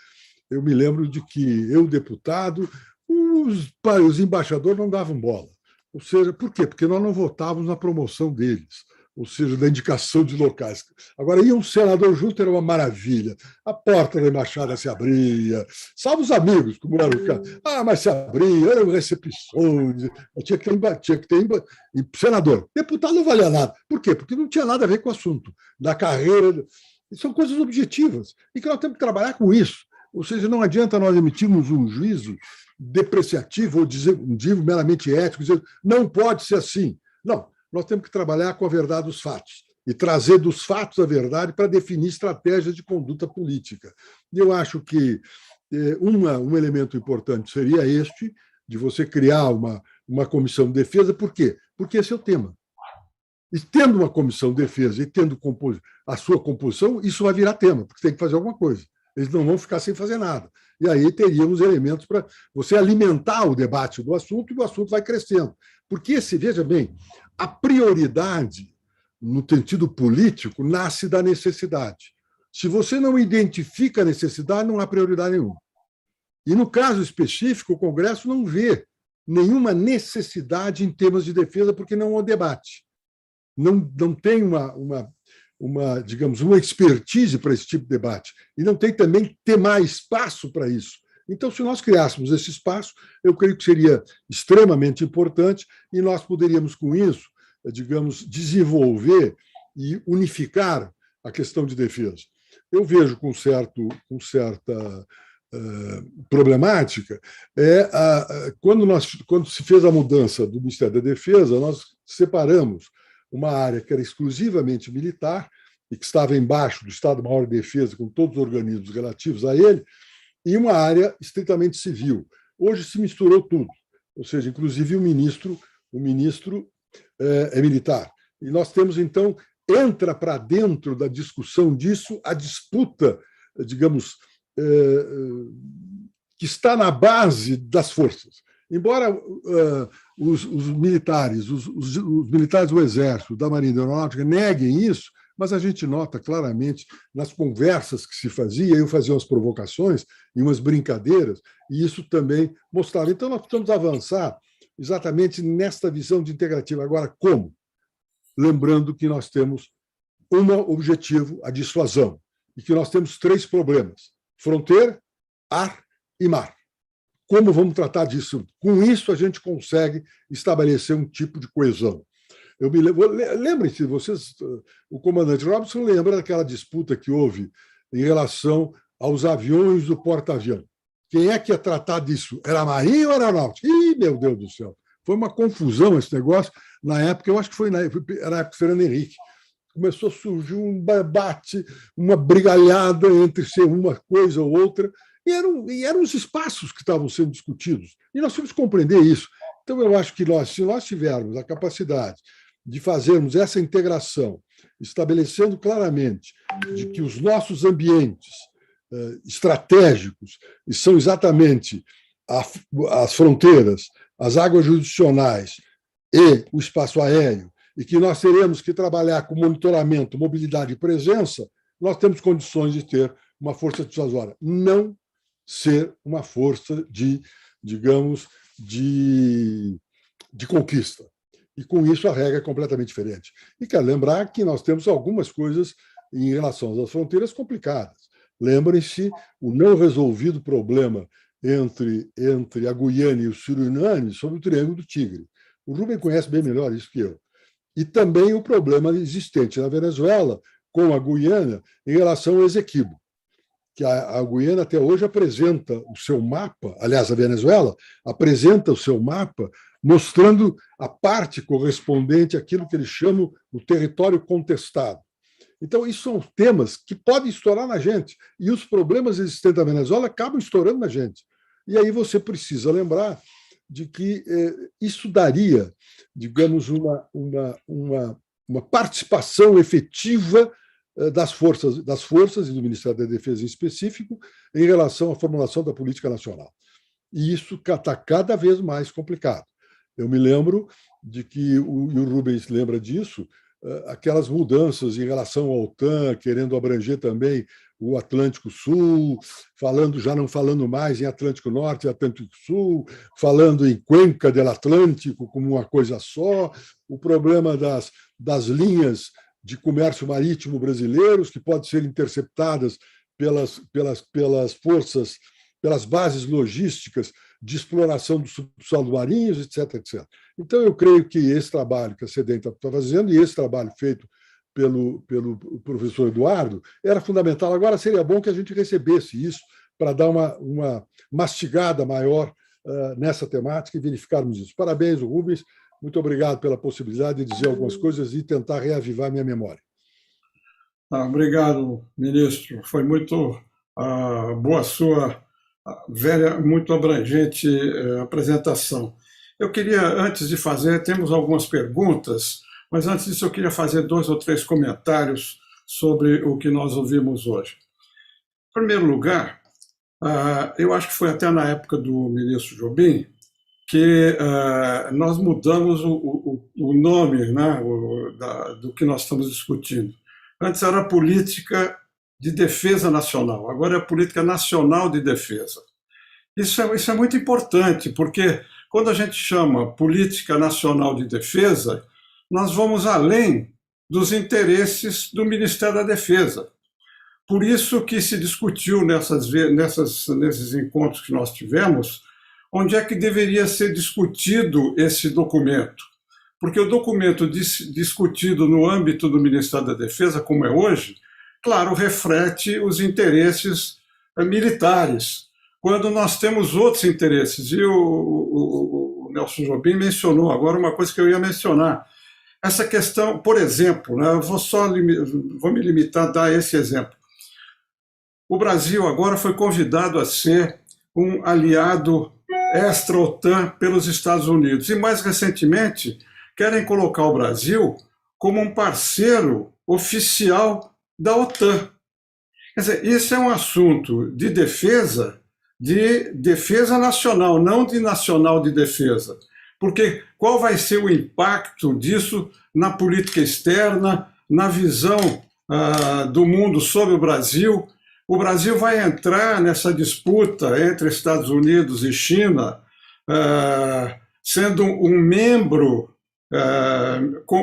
eu me lembro de que eu, deputado, os embaixadores não davam bola. Ou seja, por quê? Porque nós não votávamos na promoção deles, ou seja, da indicação de locais. Agora, ia um senador junto, era uma maravilha. A porta da embaixada se abria, salvo os amigos, como era o caso. Mas se abria, eram recepções, tinha que ter senador. Deputado não valia nada. Por quê? Porque não tinha nada a ver com o assunto da carreira. São coisas objetivas, e que nós temos que trabalhar com isso. Ou seja, não adianta nós emitirmos um juízo depreciativo ou dizer meramente ético, dizendo não pode ser assim. Não. Nós temos que trabalhar com a verdade dos fatos e trazer dos fatos a verdade para definir estratégias de conduta política. E eu acho que um elemento importante seria este, de você criar uma comissão de defesa. Por quê? Porque esse é o tema. E tendo uma comissão de defesa e tendo a sua composição, isso vai virar tema, porque tem que fazer alguma coisa. Eles não vão ficar sem fazer nada. E aí teríamos elementos para você alimentar o debate do assunto, e o assunto vai crescendo. Porque, veja bem, a prioridade no sentido político, nasce da necessidade. Se você não identifica a necessidade, não há prioridade nenhuma. E, no caso específico, o Congresso não vê nenhuma necessidade em termos de defesa, porque não há debate. Não tem digamos, uma expertise para esse tipo de debate. E não tem também ter mais espaço para isso. Então, se nós criássemos esse espaço, eu creio que seria extremamente importante e nós poderíamos, com isso, digamos, desenvolver e unificar a questão de defesa. Eu vejo com certa problemática quando se fez a mudança do Ministério da Defesa, nós separamos uma área que era exclusivamente militar e que estava embaixo do Estado-Maior de Defesa, com todos os organismos relativos a ele, e uma área estritamente civil. Hoje se misturou tudo, ou seja, inclusive o ministro é militar. E nós temos, então, entra para dentro da discussão disso a disputa, digamos, que está na base das forças. Embora os militares do Exército, da Marinha e da Aeronáutica neguem isso, mas a gente nota claramente nas conversas que se fazia, eu fazia umas provocações e umas brincadeiras, e isso também mostrava. Então, nós precisamos avançar exatamente nesta visão de integrativa. Agora, como? Lembrando que nós temos um objetivo, a dissuasão, e que nós temos 3 problemas: fronteira, ar e mar. Como vamos tratar disso? Com isso, a gente consegue estabelecer um tipo de coesão. Lembrem-se, vocês, o comandante Robinson lembra daquela disputa que houve em relação aos aviões do porta-avião. Quem é que ia tratar disso? Era a Marinha ou a Aeronáutica? Ih, meu Deus do céu! Foi uma confusão esse negócio. Na época, eu acho que era a época do Fernando Henrique. Começou a surgir um debate, uma brigalhada entre ser uma coisa ou outra, e eram os espaços que estavam sendo discutidos. E nós temos que compreender isso. Então, eu acho que se nós tivermos a capacidade de fazermos essa integração, estabelecendo claramente de que os nossos ambientes estratégicos são exatamente as fronteiras, as águas jurisdicionais e o espaço aéreo, e que nós teremos que trabalhar com monitoramento, mobilidade e presença, nós temos condições de ter uma força dissuasória. Não ser uma força digamos, de conquista. E, com isso, a regra é completamente diferente. E quero lembrar que nós temos algumas coisas em relação às fronteiras complicadas. Lembrem-se o não resolvido problema entre a Guiana e o Suriname sobre o Triângulo do Tigre. O Rubem conhece bem melhor isso que eu. E também o problema existente na Venezuela com a Guiana em relação ao Esequibo, que a Guiana até hoje apresenta o seu mapa, aliás, a Venezuela apresenta o seu mapa mostrando a parte correspondente àquilo que eles chamam o território contestado. Então, isso são temas que podem estourar na gente, e os problemas existentes na Venezuela acabam estourando na gente. E aí você precisa lembrar de que isso daria, digamos, uma participação efetiva das forças e do Ministério da Defesa em específico em relação à formulação da política nacional. E isso está cada vez mais complicado. Eu me lembro de que, e o Rubens lembra disso, aquelas mudanças em relação à OTAN, querendo abranger também o Atlântico Sul, já não falando mais em Atlântico Norte e Atlântico Sul, falando em Cuenca del Atlântico como uma coisa só, o problema das linhas de comércio marítimo brasileiros, que podem ser interceptadas pelas forças, pelas bases logísticas de exploração do subsolo marinhos, etc, etc. Então, eu creio que esse trabalho que a SEDEM está fazendo, e esse trabalho feito pelo professor Eduardo, era fundamental. Agora, seria bom que a gente recebesse isso para dar uma mastigada maior nessa temática e verificarmos isso. Parabéns, Rubens. Muito obrigado pela possibilidade de dizer algumas coisas e tentar reavivar minha memória. Obrigado, ministro. Foi muito boa a sua velha, muito abrangente apresentação. Eu queria, antes de fazer, temos algumas perguntas, mas antes disso eu queria fazer 2 ou 3 comentários sobre o que nós ouvimos hoje. Em primeiro lugar, eu acho que foi até na época do ministro Jobim, que nós mudamos o nome, né, do que nós estamos discutindo. Antes era política de defesa nacional, agora é política nacional de defesa. Isso é muito importante, porque quando a gente chama política nacional de defesa, nós vamos além dos interesses do Ministério da Defesa. Por isso que se discutiu nesses encontros que nós tivemos, onde é que deveria ser discutido esse documento. Porque o documento discutido no âmbito do Ministério da Defesa, como é hoje, claro, reflete os interesses militares, quando nós temos outros interesses. E o Nelson Jobim mencionou agora uma coisa que eu ia mencionar. Essa questão, por exemplo, né, eu vou me limitar a dar esse exemplo. O Brasil agora foi convidado a ser um aliado extra-OTAN pelos Estados Unidos. E, mais recentemente, querem colocar o Brasil como um parceiro oficial da OTAN. Quer dizer, isso é um assunto de defesa nacional, não de nacional de defesa. Porque qual vai ser o impacto disso na política externa, na visão do mundo sobre o Brasil? O Brasil vai entrar nessa disputa entre Estados Unidos e China, sendo um membro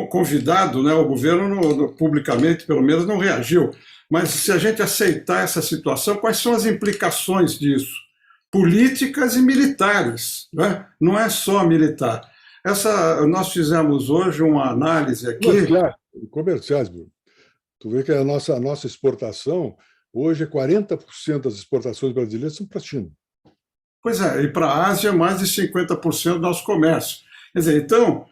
convidado, né? O governo publicamente, pelo menos, não reagiu. Mas se a gente aceitar essa situação, quais são as implicações disso? Políticas e militares, né? Não é só militar. Nós fizemos hoje uma análise aqui. Comerciais, Bruno. Tu vê que a nossa exportação, hoje, 40% das exportações brasileiras são para a China. Pois é, e para a Ásia, mais de 50% do nosso comércio. Quer dizer, então,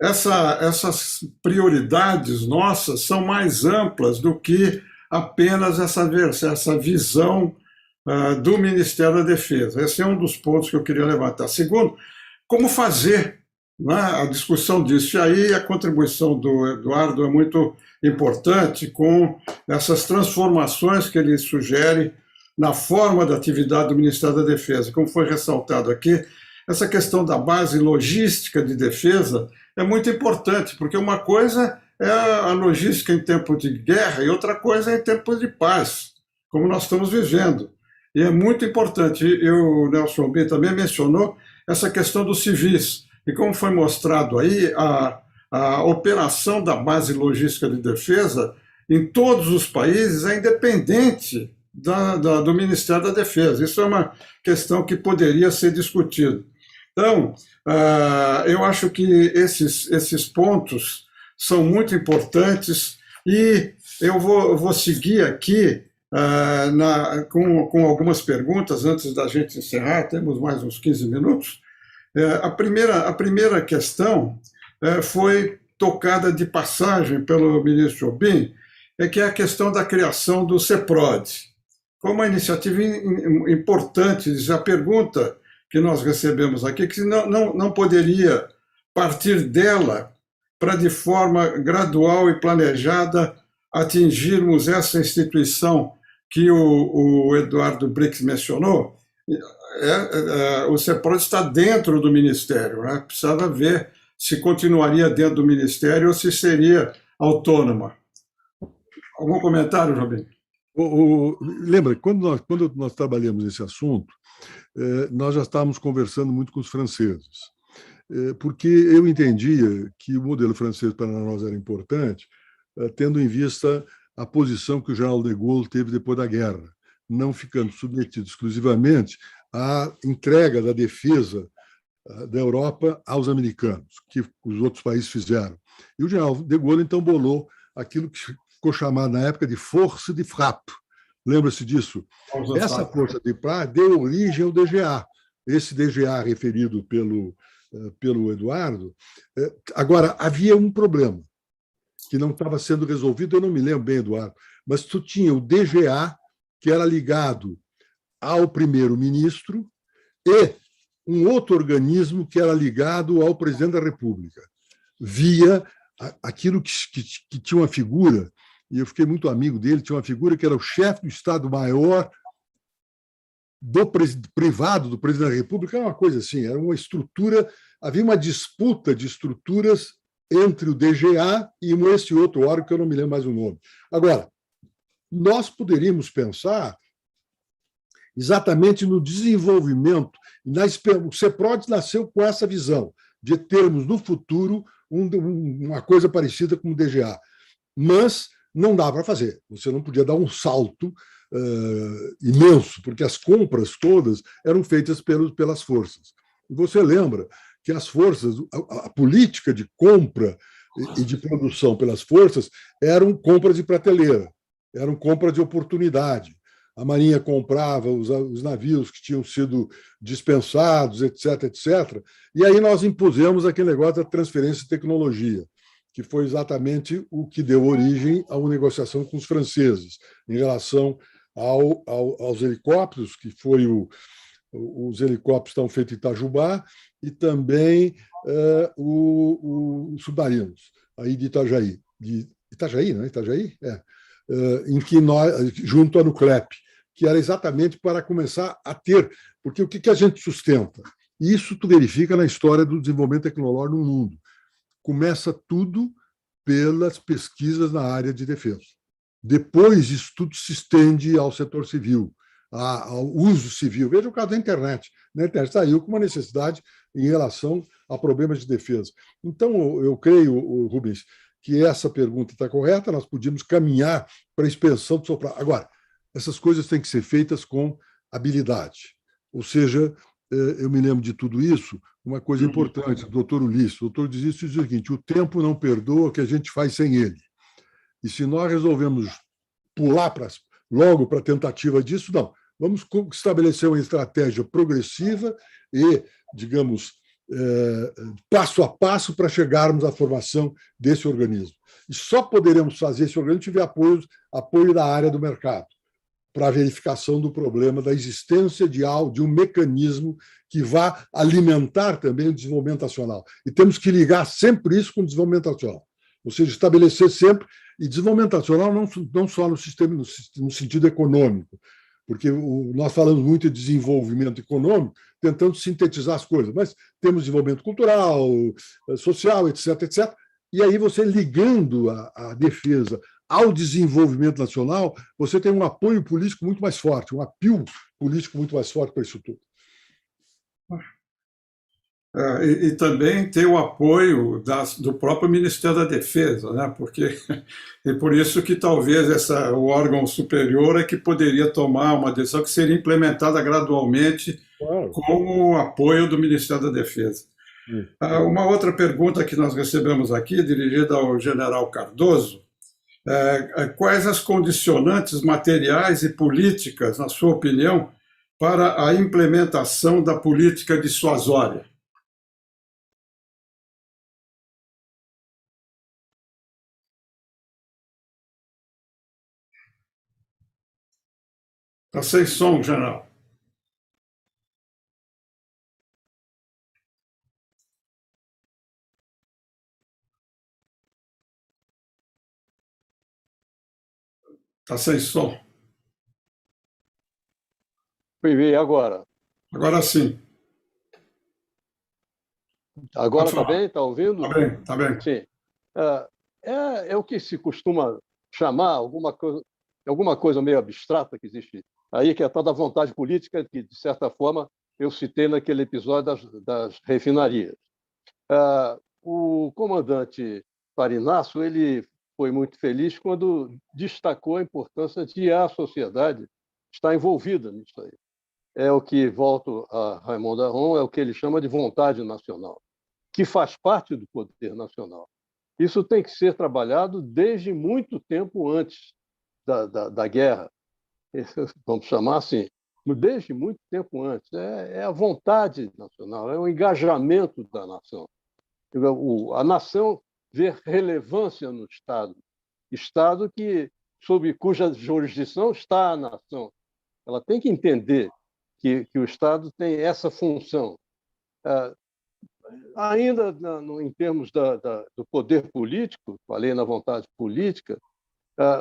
essas prioridades nossas são mais amplas do que apenas essa visão do Ministério da Defesa. Esse é um dos pontos que eu queria levantar. Segundo, como fazer, né, a discussão disso. E aí a contribuição do Eduardo é muito importante com essas transformações que ele sugere na forma da atividade do Ministério da Defesa. Como foi ressaltado aqui, essa questão da base logística de defesa é muito importante, porque uma coisa é a logística em tempo de guerra e outra coisa é em tempo de paz, como nós estamos vivendo. E é muito importante, o Nelson Jobim também mencionou essa questão dos civis. E como foi mostrado aí, a operação da base logística de defesa em todos os países é independente do Ministério da Defesa. Isso é uma questão que poderia ser discutida. Então, eu acho que esses pontos são muito importantes e eu vou seguir aqui com algumas perguntas antes da gente encerrar, temos mais uns 15 minutos. A primeira questão foi tocada de passagem pelo ministro Jobim, que é a questão da criação do CEPROD. Foi uma iniciativa importante, a pergunta que nós recebemos aqui, que não poderia partir dela para, de forma gradual e planejada, atingirmos essa instituição que o Eduardo Brix mencionou. O CEPROD está dentro do Ministério, né? Precisava ver se continuaria dentro do Ministério ou se seria autônoma. Algum comentário, Jobim? Lembra, quando nós trabalhamos nesse assunto, nós já estávamos conversando muito com os franceses, porque eu entendia que o modelo francês para nós era importante, tendo em vista a posição que o general de Gaulle teve depois da guerra, não ficando submetido exclusivamente à entrega da defesa da Europa aos americanos, que os outros países fizeram. E o general de Gaulle, então, bolou aquilo que ficou chamado na época de força de frappe. Lembra-se disso? Essa força de frappe deu origem ao DGA. Esse DGA referido pelo Eduardo. Agora, havia um problema que não estava sendo resolvido, eu não me lembro bem, Eduardo, mas tu tinha o DGA, que era ligado ao primeiro-ministro, e um outro organismo que era ligado ao presidente da República, via aquilo que tinha uma figura, e eu fiquei muito amigo dele, tinha uma figura que era o chefe do Estado-Maior privado do presidente da República era uma coisa assim, era uma estrutura, havia uma disputa de estruturas entre o DGA e esse outro órgão que eu não me lembro mais o nome. Agora, nós poderíamos pensar exatamente no desenvolvimento. O CEPROD nasceu com essa visão de termos no futuro uma coisa parecida com o DGA, mas não dá para fazer. Você não podia dar um salto imenso, porque as compras todas eram feitas pelas forças. E você lembra que as forças, a política de compra e de produção pelas forças eram compras de prateleira, eram compras de oportunidade. A Marinha comprava os navios que tinham sido dispensados, etc., etc. E aí nós impusemos aquele negócio da transferência de tecnologia, que foi exatamente o que deu origem a uma negociação com os franceses em relação aos helicópteros, que foi os helicópteros estão feitos em Itajubá, e também os submarinos, aí de Itajaí. Itajaí, não é? Itajaí? É. Em que nós, junto à Nuclep, que era exatamente para começar a ter, porque o que a gente sustenta? Isso tu verifica na história do desenvolvimento tecnológico no mundo. Começa tudo pelas pesquisas na área de defesa. Depois, isso tudo se estende ao setor civil, ao uso civil. Veja o caso da internet. A internet saiu com uma necessidade em relação a problemas de defesa. Então, eu creio, Rubens, que essa pergunta está correta, nós podíamos caminhar para a expansão do soprar. Agora, essas coisas têm que ser feitas com habilidade. Ou seja, eu me lembro de tudo isso, uma coisa importante, o doutor Ulisses. O doutor diz isso e diz o seguinte: o tempo não perdoa o que a gente faz sem ele. E se nós resolvemos pular logo para a tentativa disso, não. Vamos estabelecer uma estratégia progressiva e, digamos, passo a passo para chegarmos à formação desse organismo. E só poderemos fazer esse organismo se tiver apoio da área do mercado, para a verificação do problema da existência de um mecanismo que vá alimentar também o desenvolvimento nacional. E temos que ligar sempre isso com o desenvolvimento nacional. Ou seja, estabelecer sempre, e desenvolvimento nacional não só no sentido econômico, porque nós falamos muito de desenvolvimento econômico, tentando sintetizar as coisas, mas temos desenvolvimento cultural, social, etc., etc. E aí você ligando a defesa ao desenvolvimento nacional, você tem um apoio político muito mais forte, um apelo político muito mais forte para isso tudo. E também tem o apoio do próprio Ministério da Defesa, né? Porque é por isso que talvez o órgão superior é que poderia tomar uma decisão que seria implementada gradualmente, claro, com o apoio do Ministério da Defesa. Uma outra pergunta que nós recebemos aqui, dirigida ao general Cardoso: quais as condicionantes materiais e políticas, na sua opinião, para a implementação da política dissuasória? Está sem som, general. Está sem som. E agora? Agora sim. Agora está bem? Está ouvindo? Está bem, está bem. Sim. É o que se costuma chamar alguma coisa meio abstrata que existe aí, que é a tal da vontade política, que, de certa forma, eu citei naquele episódio das refinarias. O comandante Farinácio, ele foi muito feliz quando destacou a importância de a sociedade estar envolvida nisso aí. É o que, volto a Raimundo Aron, é o que ele chama de vontade nacional, que faz parte do poder nacional. Isso tem que ser trabalhado desde muito tempo antes da guerra. Vamos chamar assim, desde muito tempo antes. É a vontade nacional, é o engajamento da nação. A nação vê relevância no Estado. Estado sob cuja jurisdição está a nação. Ela tem que entender que o Estado tem essa função. Ainda em termos do poder político, falei na vontade política,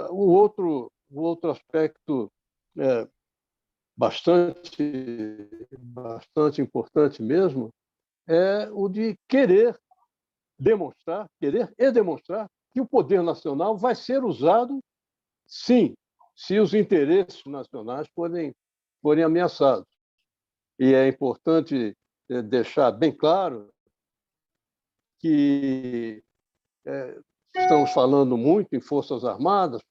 o outro aspecto bastante importante mesmo, é o de querer e demonstrar que o poder nacional vai ser usado, sim, se os interesses nacionais forem ameaçados. E é importante deixar bem claro que estamos falando muito em Forças Armadas,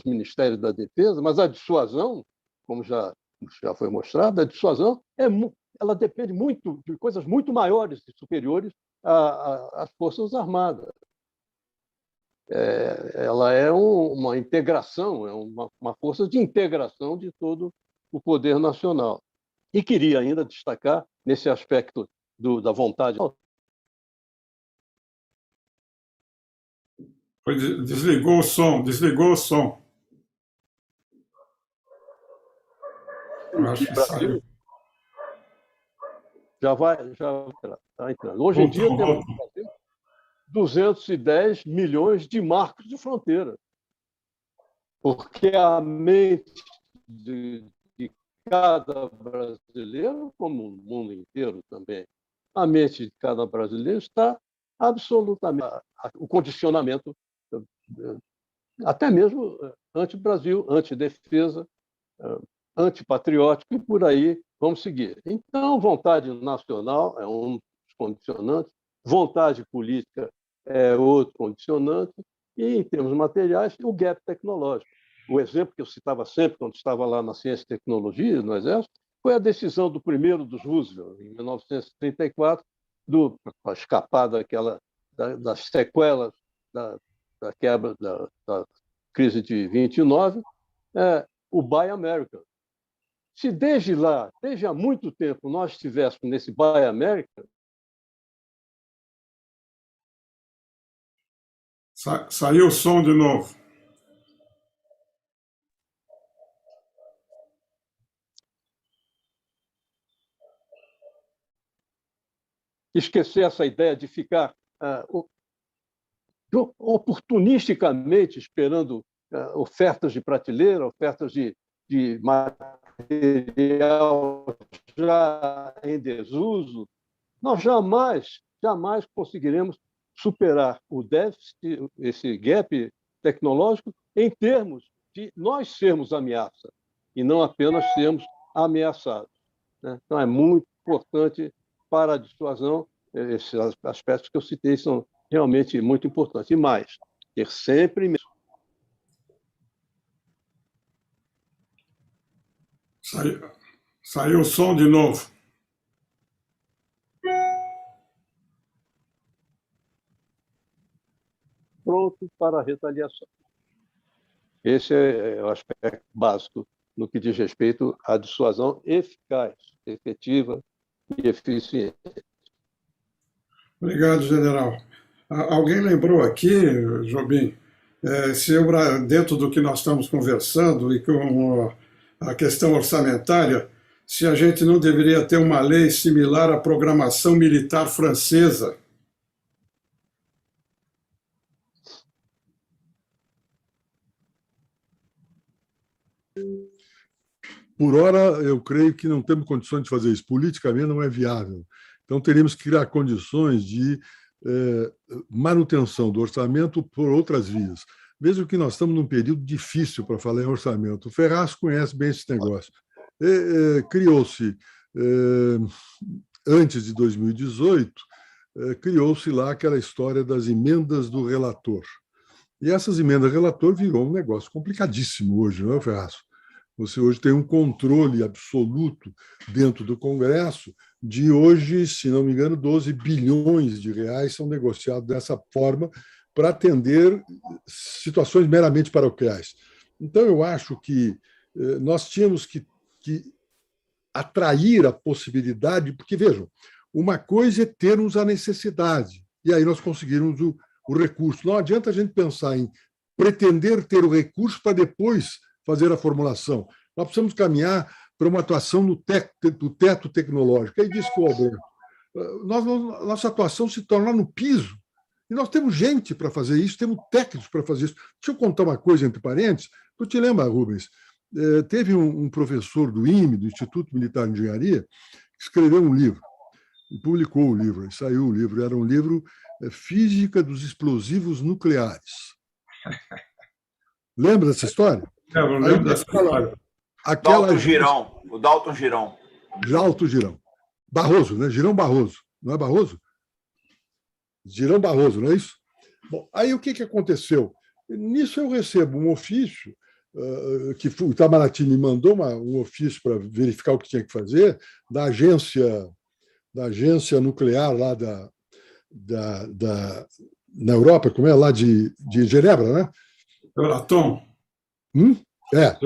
Ministério da Defesa, mas a dissuasão, como já foi mostrado, a dissuasão ela depende muito de coisas muito maiores e superiores às Forças Armadas. Ela é uma integração, é uma força de integração de todo o poder nacional. E queria ainda destacar, nesse aspecto da vontade. Desligou o som. Eu acho que saiu. Já está entrando. Hoje em dia temos 210 milhões de marcos de fronteira, porque a mente de cada brasileiro, como o mundo inteiro também, a mente de cada brasileiro está absolutamente o condicionamento, até mesmo anti-Brasil, anti-defesa, antipatriótico, e por aí vamos seguir. Então, vontade nacional é um dos condicionantes, vontade política é outro condicionante, e, em termos materiais, o gap tecnológico. O exemplo que eu citava sempre, quando estava lá na Ciência e Tecnologia, no Exército, foi a decisão do primeiro dos Roosevelt, em 1934, para escapar das sequelas da quebra da crise de 29, o Buy American. Se desde há muito tempo, nós estivéssemos nesse Buy American. Saiu o som de novo. Esquecer essa ideia de ficar oportunisticamente esperando ofertas de prateleira, ofertas de material já em desuso, nós jamais conseguiremos superar o déficit, esse gap tecnológico, em termos de nós sermos ameaça e não apenas sermos ameaçados, né? Então, é muito importante para a dissuasão, esses aspectos que eu citei são realmente muito importantes. E mais, ter sempre... Saiu o som de novo. Pronto para a retaliação. Esse é o aspecto básico no que diz respeito à dissuasão eficaz, efetiva e eficiente. Obrigado, general. Alguém lembrou aqui, Jobim, dentro do que nós estamos conversando e com a questão orçamentária, se a gente não deveria ter uma lei similar à programação militar francesa. Por hora, eu creio que não temos condições de fazer isso. Politicamente não é viável. Então, teríamos que criar condições de manutenção do orçamento por outras vias. Mesmo que nós estamos num período difícil para falar em orçamento. O Ferraz conhece bem esse negócio. Criou-se, antes de 2018, criou-se lá aquela história das emendas do relator. E essas emendas do relator virou um negócio complicadíssimo hoje, não é, Ferraz? Você hoje tem um controle absoluto dentro do Congresso de hoje, se não me engano, 12 bilhões de reais são negociados dessa forma para atender situações meramente paroquiais. Então, eu acho que nós tínhamos que atrair a possibilidade, porque, vejam, uma coisa é termos a necessidade, e aí nós conseguirmos o recurso. Não adianta a gente pensar em pretender ter o recurso para depois fazer a formulação. Nós precisamos caminhar para uma atuação do teto tecnológico. Aí disse que o Alberto, nossa atuação se torna no piso. E nós temos gente para fazer isso, temos técnicos para fazer isso. Deixa eu contar uma coisa entre parênteses. Tu te lembra, Rubens, teve um professor do IME, do Instituto Militar de Engenharia, que escreveu um livro, e publicou o livro, e saiu o livro. Era um livro Física dos Explosivos Nucleares. Lembra dessa história? Eu lembro dessa história. Dalton Girão, o Dalton Girão. Alto Girão. Barroso, né? Girão Barroso. Não é Barroso? Girão Barroso, não é isso? Bom, aí o que aconteceu? Nisso eu recebo um ofício, que o Itamaraty me mandou um ofício para verificar o que tinha que fazer, da agência nuclear lá na Europa, como é? Lá de Genebra, né? Euratom. A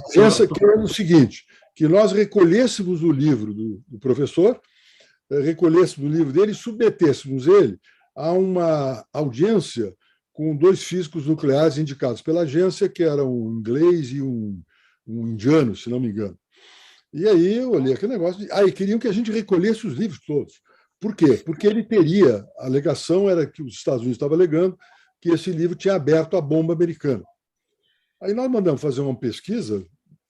agência que era o seguinte, que nós recolhêssemos o livro do professor, recolhêssemos o livro dele e submetêssemos ele a uma audiência com 2 físicos nucleares indicados pela agência, que eram um inglês e um indiano, se não me engano. E aí eu olhei aquele negócio, aí queriam que a gente recolhesse os livros todos. Por quê? Porque ele teria, a alegação era que os Estados Unidos estavam alegando que esse livro tinha aberto a bomba americana. Aí nós mandamos fazer uma pesquisa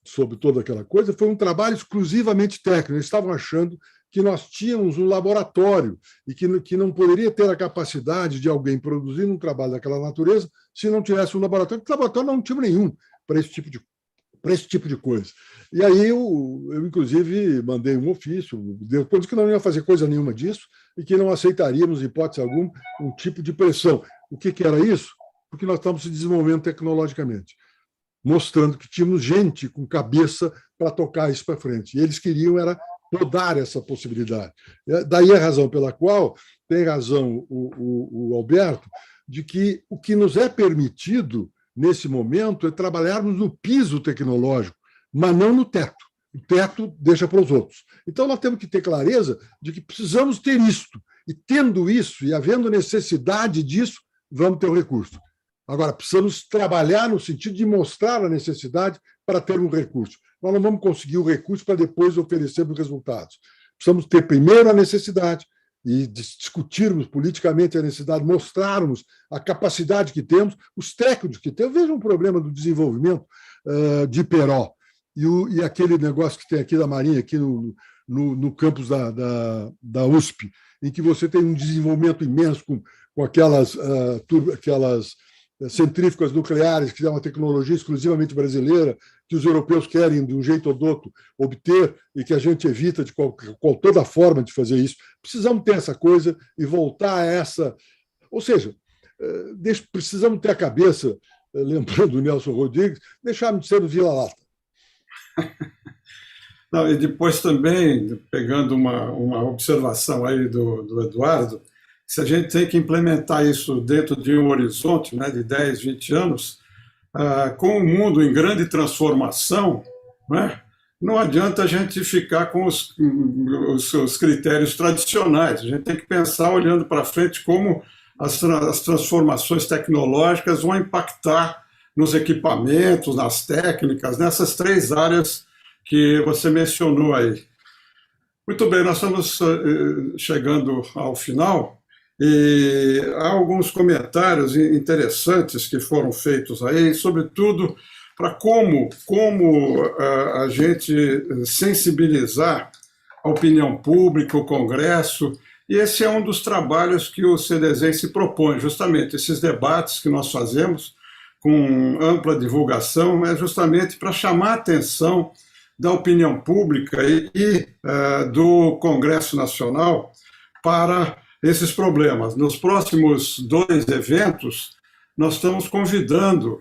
sobre toda aquela coisa, foi um trabalho exclusivamente técnico. Eles estavam achando que nós tínhamos um laboratório e que não poderia ter a capacidade de alguém produzir um trabalho daquela natureza se não tivesse um laboratório, porque laboratório não tinha nenhum para esse tipo de coisa. E aí eu inclusive, mandei um ofício, depois que não ia fazer coisa nenhuma disso e que não aceitaríamos, em hipótese alguma, um tipo de pressão. O que era isso? Porque nós estamos se desenvolvendo tecnologicamente, mostrando que tínhamos gente com cabeça para tocar isso para frente. E eles queriam era podar essa possibilidade. Daí a razão pela qual tem razão o Alberto, de que o que nos é permitido nesse momento é trabalharmos no piso tecnológico, mas não no teto. O teto deixa para os outros. Então, nós temos que ter clareza de que precisamos ter isto. E tendo isso, e havendo necessidade disso, vamos ter o recurso. Agora, precisamos trabalhar no sentido de mostrar a necessidade para ter um recurso. Nós não vamos conseguir o recurso para depois oferecermos resultados. Precisamos ter primeiro a necessidade e discutirmos politicamente a necessidade, mostrarmos a capacidade que temos, os técnicos que temos. Veja um problema do desenvolvimento de Iperó e aquele negócio que tem aqui da Marinha, aqui no campus da USP, em que você tem um desenvolvimento imenso com aquelas centrífugas nucleares, que é uma tecnologia exclusivamente brasileira, que os europeus querem, de um jeito ou do outro, obter, e que a gente evita de toda forma de fazer isso. Precisamos ter essa coisa e voltar a essa... Ou seja, precisamos ter a cabeça, lembrando o Nelson Rodrigues, deixarmos de ser o vira-lata. Não, e depois também, pegando uma observação aí do Eduardo, se a gente tem que implementar isso dentro de um horizonte, né, de 10, 20 anos, com o mundo em grande transformação, né, não adianta a gente ficar com os critérios tradicionais. A gente tem que pensar, olhando para frente, como as transformações tecnológicas vão impactar nos equipamentos, nas técnicas, nessas 3 áreas que você mencionou aí. Muito bem, nós estamos chegando ao final. E há alguns comentários interessantes que foram feitos aí, sobretudo para como a gente sensibilizar a opinião pública, o Congresso, e esse é um dos trabalhos que o CDESEM se propõe, justamente esses debates que nós fazemos com ampla divulgação, é justamente para chamar a atenção da opinião pública e do Congresso Nacional para esses problemas. Nos próximos 2 eventos, nós estamos convidando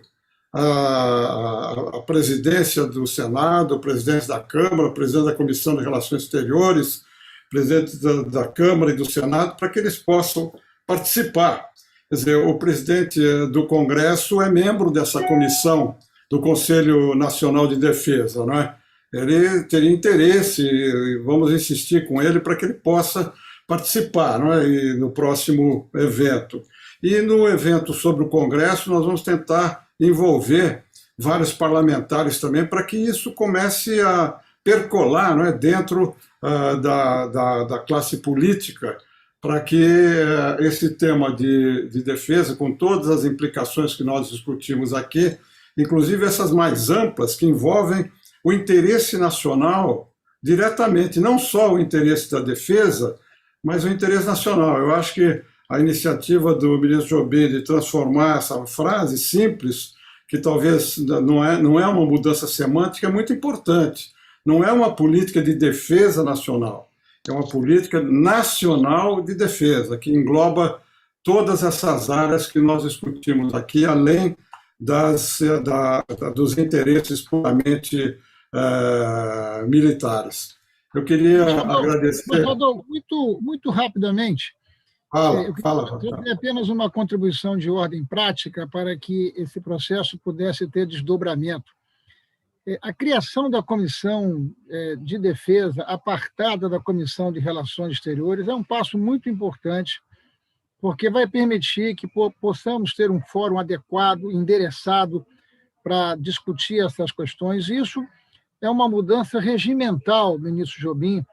a presidência do Senado, o presidente da Câmara, o presidente da Comissão de Relações Exteriores, presidente da Câmara e do Senado, para que eles possam participar. Quer dizer, o presidente do Congresso é membro dessa comissão do Conselho Nacional de Defesa, não é? Ele teria interesse, e vamos insistir com ele para que ele possa participar, não é? E no próximo evento. E no evento sobre o Congresso, nós vamos tentar envolver vários parlamentares também, para que isso comece a percolar, não é? Dentro da classe política, para que esse tema de defesa, com todas as implicações que nós discutimos aqui, inclusive essas mais amplas, que envolvem o interesse nacional diretamente, não só o interesse da defesa, mas o interesse nacional. Eu acho que a iniciativa do ministro Jobim de transformar essa frase simples, que talvez não é uma mudança semântica, é muito importante. Não é uma política de defesa nacional, é uma política nacional de defesa, que engloba todas essas áreas que nós discutimos aqui, além dos interesses puramente militares. Eu queria agradecer... Embaixador, muito rapidamente, eu Fala. queria apenas uma contribuição de ordem prática para que esse processo pudesse ter desdobramento. A criação da Comissão de Defesa, apartada da Comissão de Relações Exteriores, é um passo muito importante, porque vai permitir que possamos ter um fórum adequado, endereçado, para discutir essas questões. Isso é uma mudança regimental, ministro Jobim,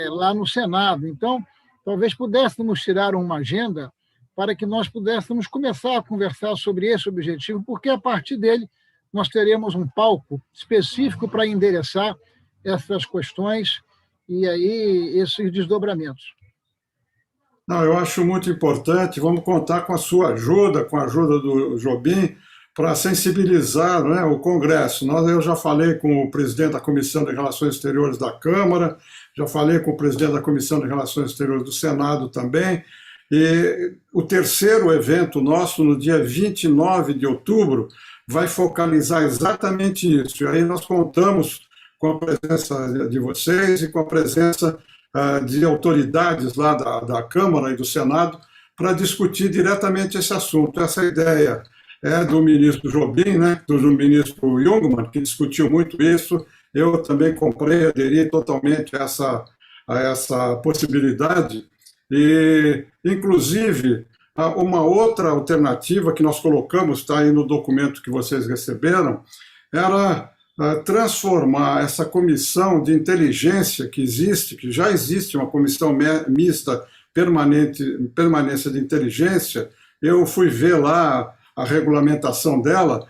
lá no Senado. Então, talvez pudéssemos tirar uma agenda para que nós pudéssemos começar a conversar sobre esse objetivo, porque, a partir dele, nós teremos um palco específico para endereçar essas questões e aí esses desdobramentos. Não, eu acho muito importante. Vamos contar com a sua ajuda, com a ajuda do Jobim, para sensibilizar, né, o Congresso. Eu já falei com o presidente da Comissão de Relações Exteriores da Câmara, já falei com o presidente da Comissão de Relações Exteriores do Senado também, e o terceiro evento nosso, no dia 29 de outubro, vai focalizar exatamente isso. E aí nós contamos com a presença de vocês e com a presença de autoridades lá da Câmara e do Senado para discutir diretamente esse assunto. Essa ideia é do ministro Jobim, né, do ministro Jungmann, que discutiu muito isso. Eu também aderi totalmente a essa possibilidade. E, inclusive, uma outra alternativa que nós colocamos, está aí no documento que vocês receberam, era transformar essa comissão de inteligência que já existe uma comissão mista permanência de inteligência. Eu fui ver lá a regulamentação dela,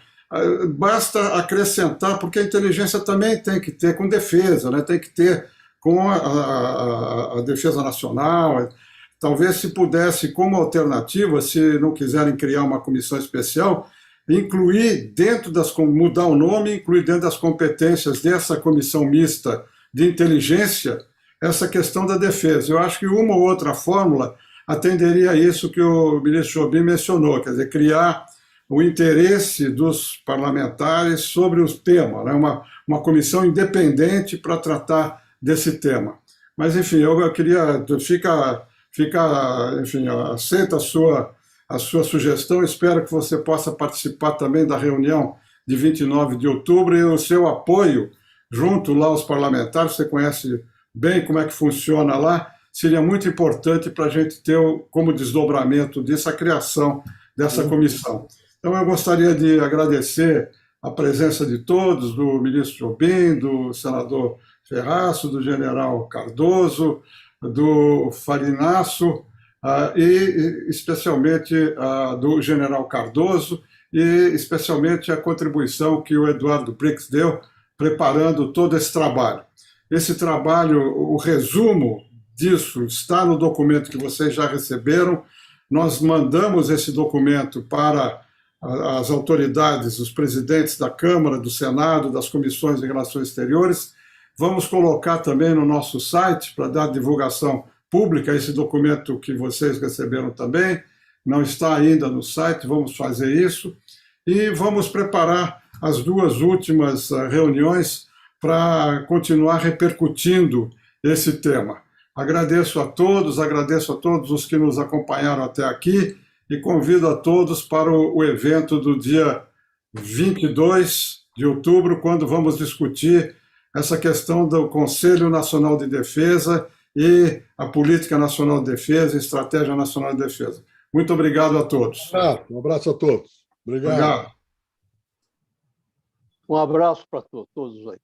basta acrescentar, porque a inteligência também tem que ter com defesa, né? Tem que ter com a defesa nacional. Talvez se pudesse, como alternativa, se não quiserem criar uma comissão especial, incluir mudar o nome, incluir dentro das competências dessa comissão mista de inteligência essa questão da defesa. Eu acho que uma ou outra fórmula atenderia a isso que o ministro Jobim mencionou, quer dizer, criar o interesse dos parlamentares sobre o tema, né? Uma comissão independente para tratar desse tema. Mas, enfim, eu queria... Enfim, aceita a sua sugestão, espero que você possa participar também da reunião de 29 de outubro e o seu apoio junto lá aos parlamentares, você conhece bem como é que funciona lá, seria muito importante para a gente ter como desdobramento disso a criação dessa comissão. Então, eu gostaria de agradecer a presença de todos, do ministro Jobim, do senador Ferraço, do general Cardoso, do Farinaço, e especialmente do general Cardoso, e especialmente a contribuição que o Eduardo Brix deu, preparando todo esse trabalho. Esse trabalho, o resumo disso está no documento que vocês já receberam. Nós mandamos esse documento para as autoridades, os presidentes da Câmara, do Senado, das comissões de relações exteriores. Vamos colocar também no nosso site, para dar divulgação pública, esse documento que vocês receberam também. Não está ainda no site, vamos fazer isso. E vamos preparar as duas últimas reuniões para continuar repercutindo esse tema. Agradeço a todos os que nos acompanharam até aqui e convido a todos para o evento do dia 22 de outubro, quando vamos discutir essa questão do Conselho Nacional de Defesa e a Política Nacional de Defesa e Estratégia Nacional de Defesa. Muito obrigado a todos. Um abraço a todos. Obrigado. Um abraço para todos aí.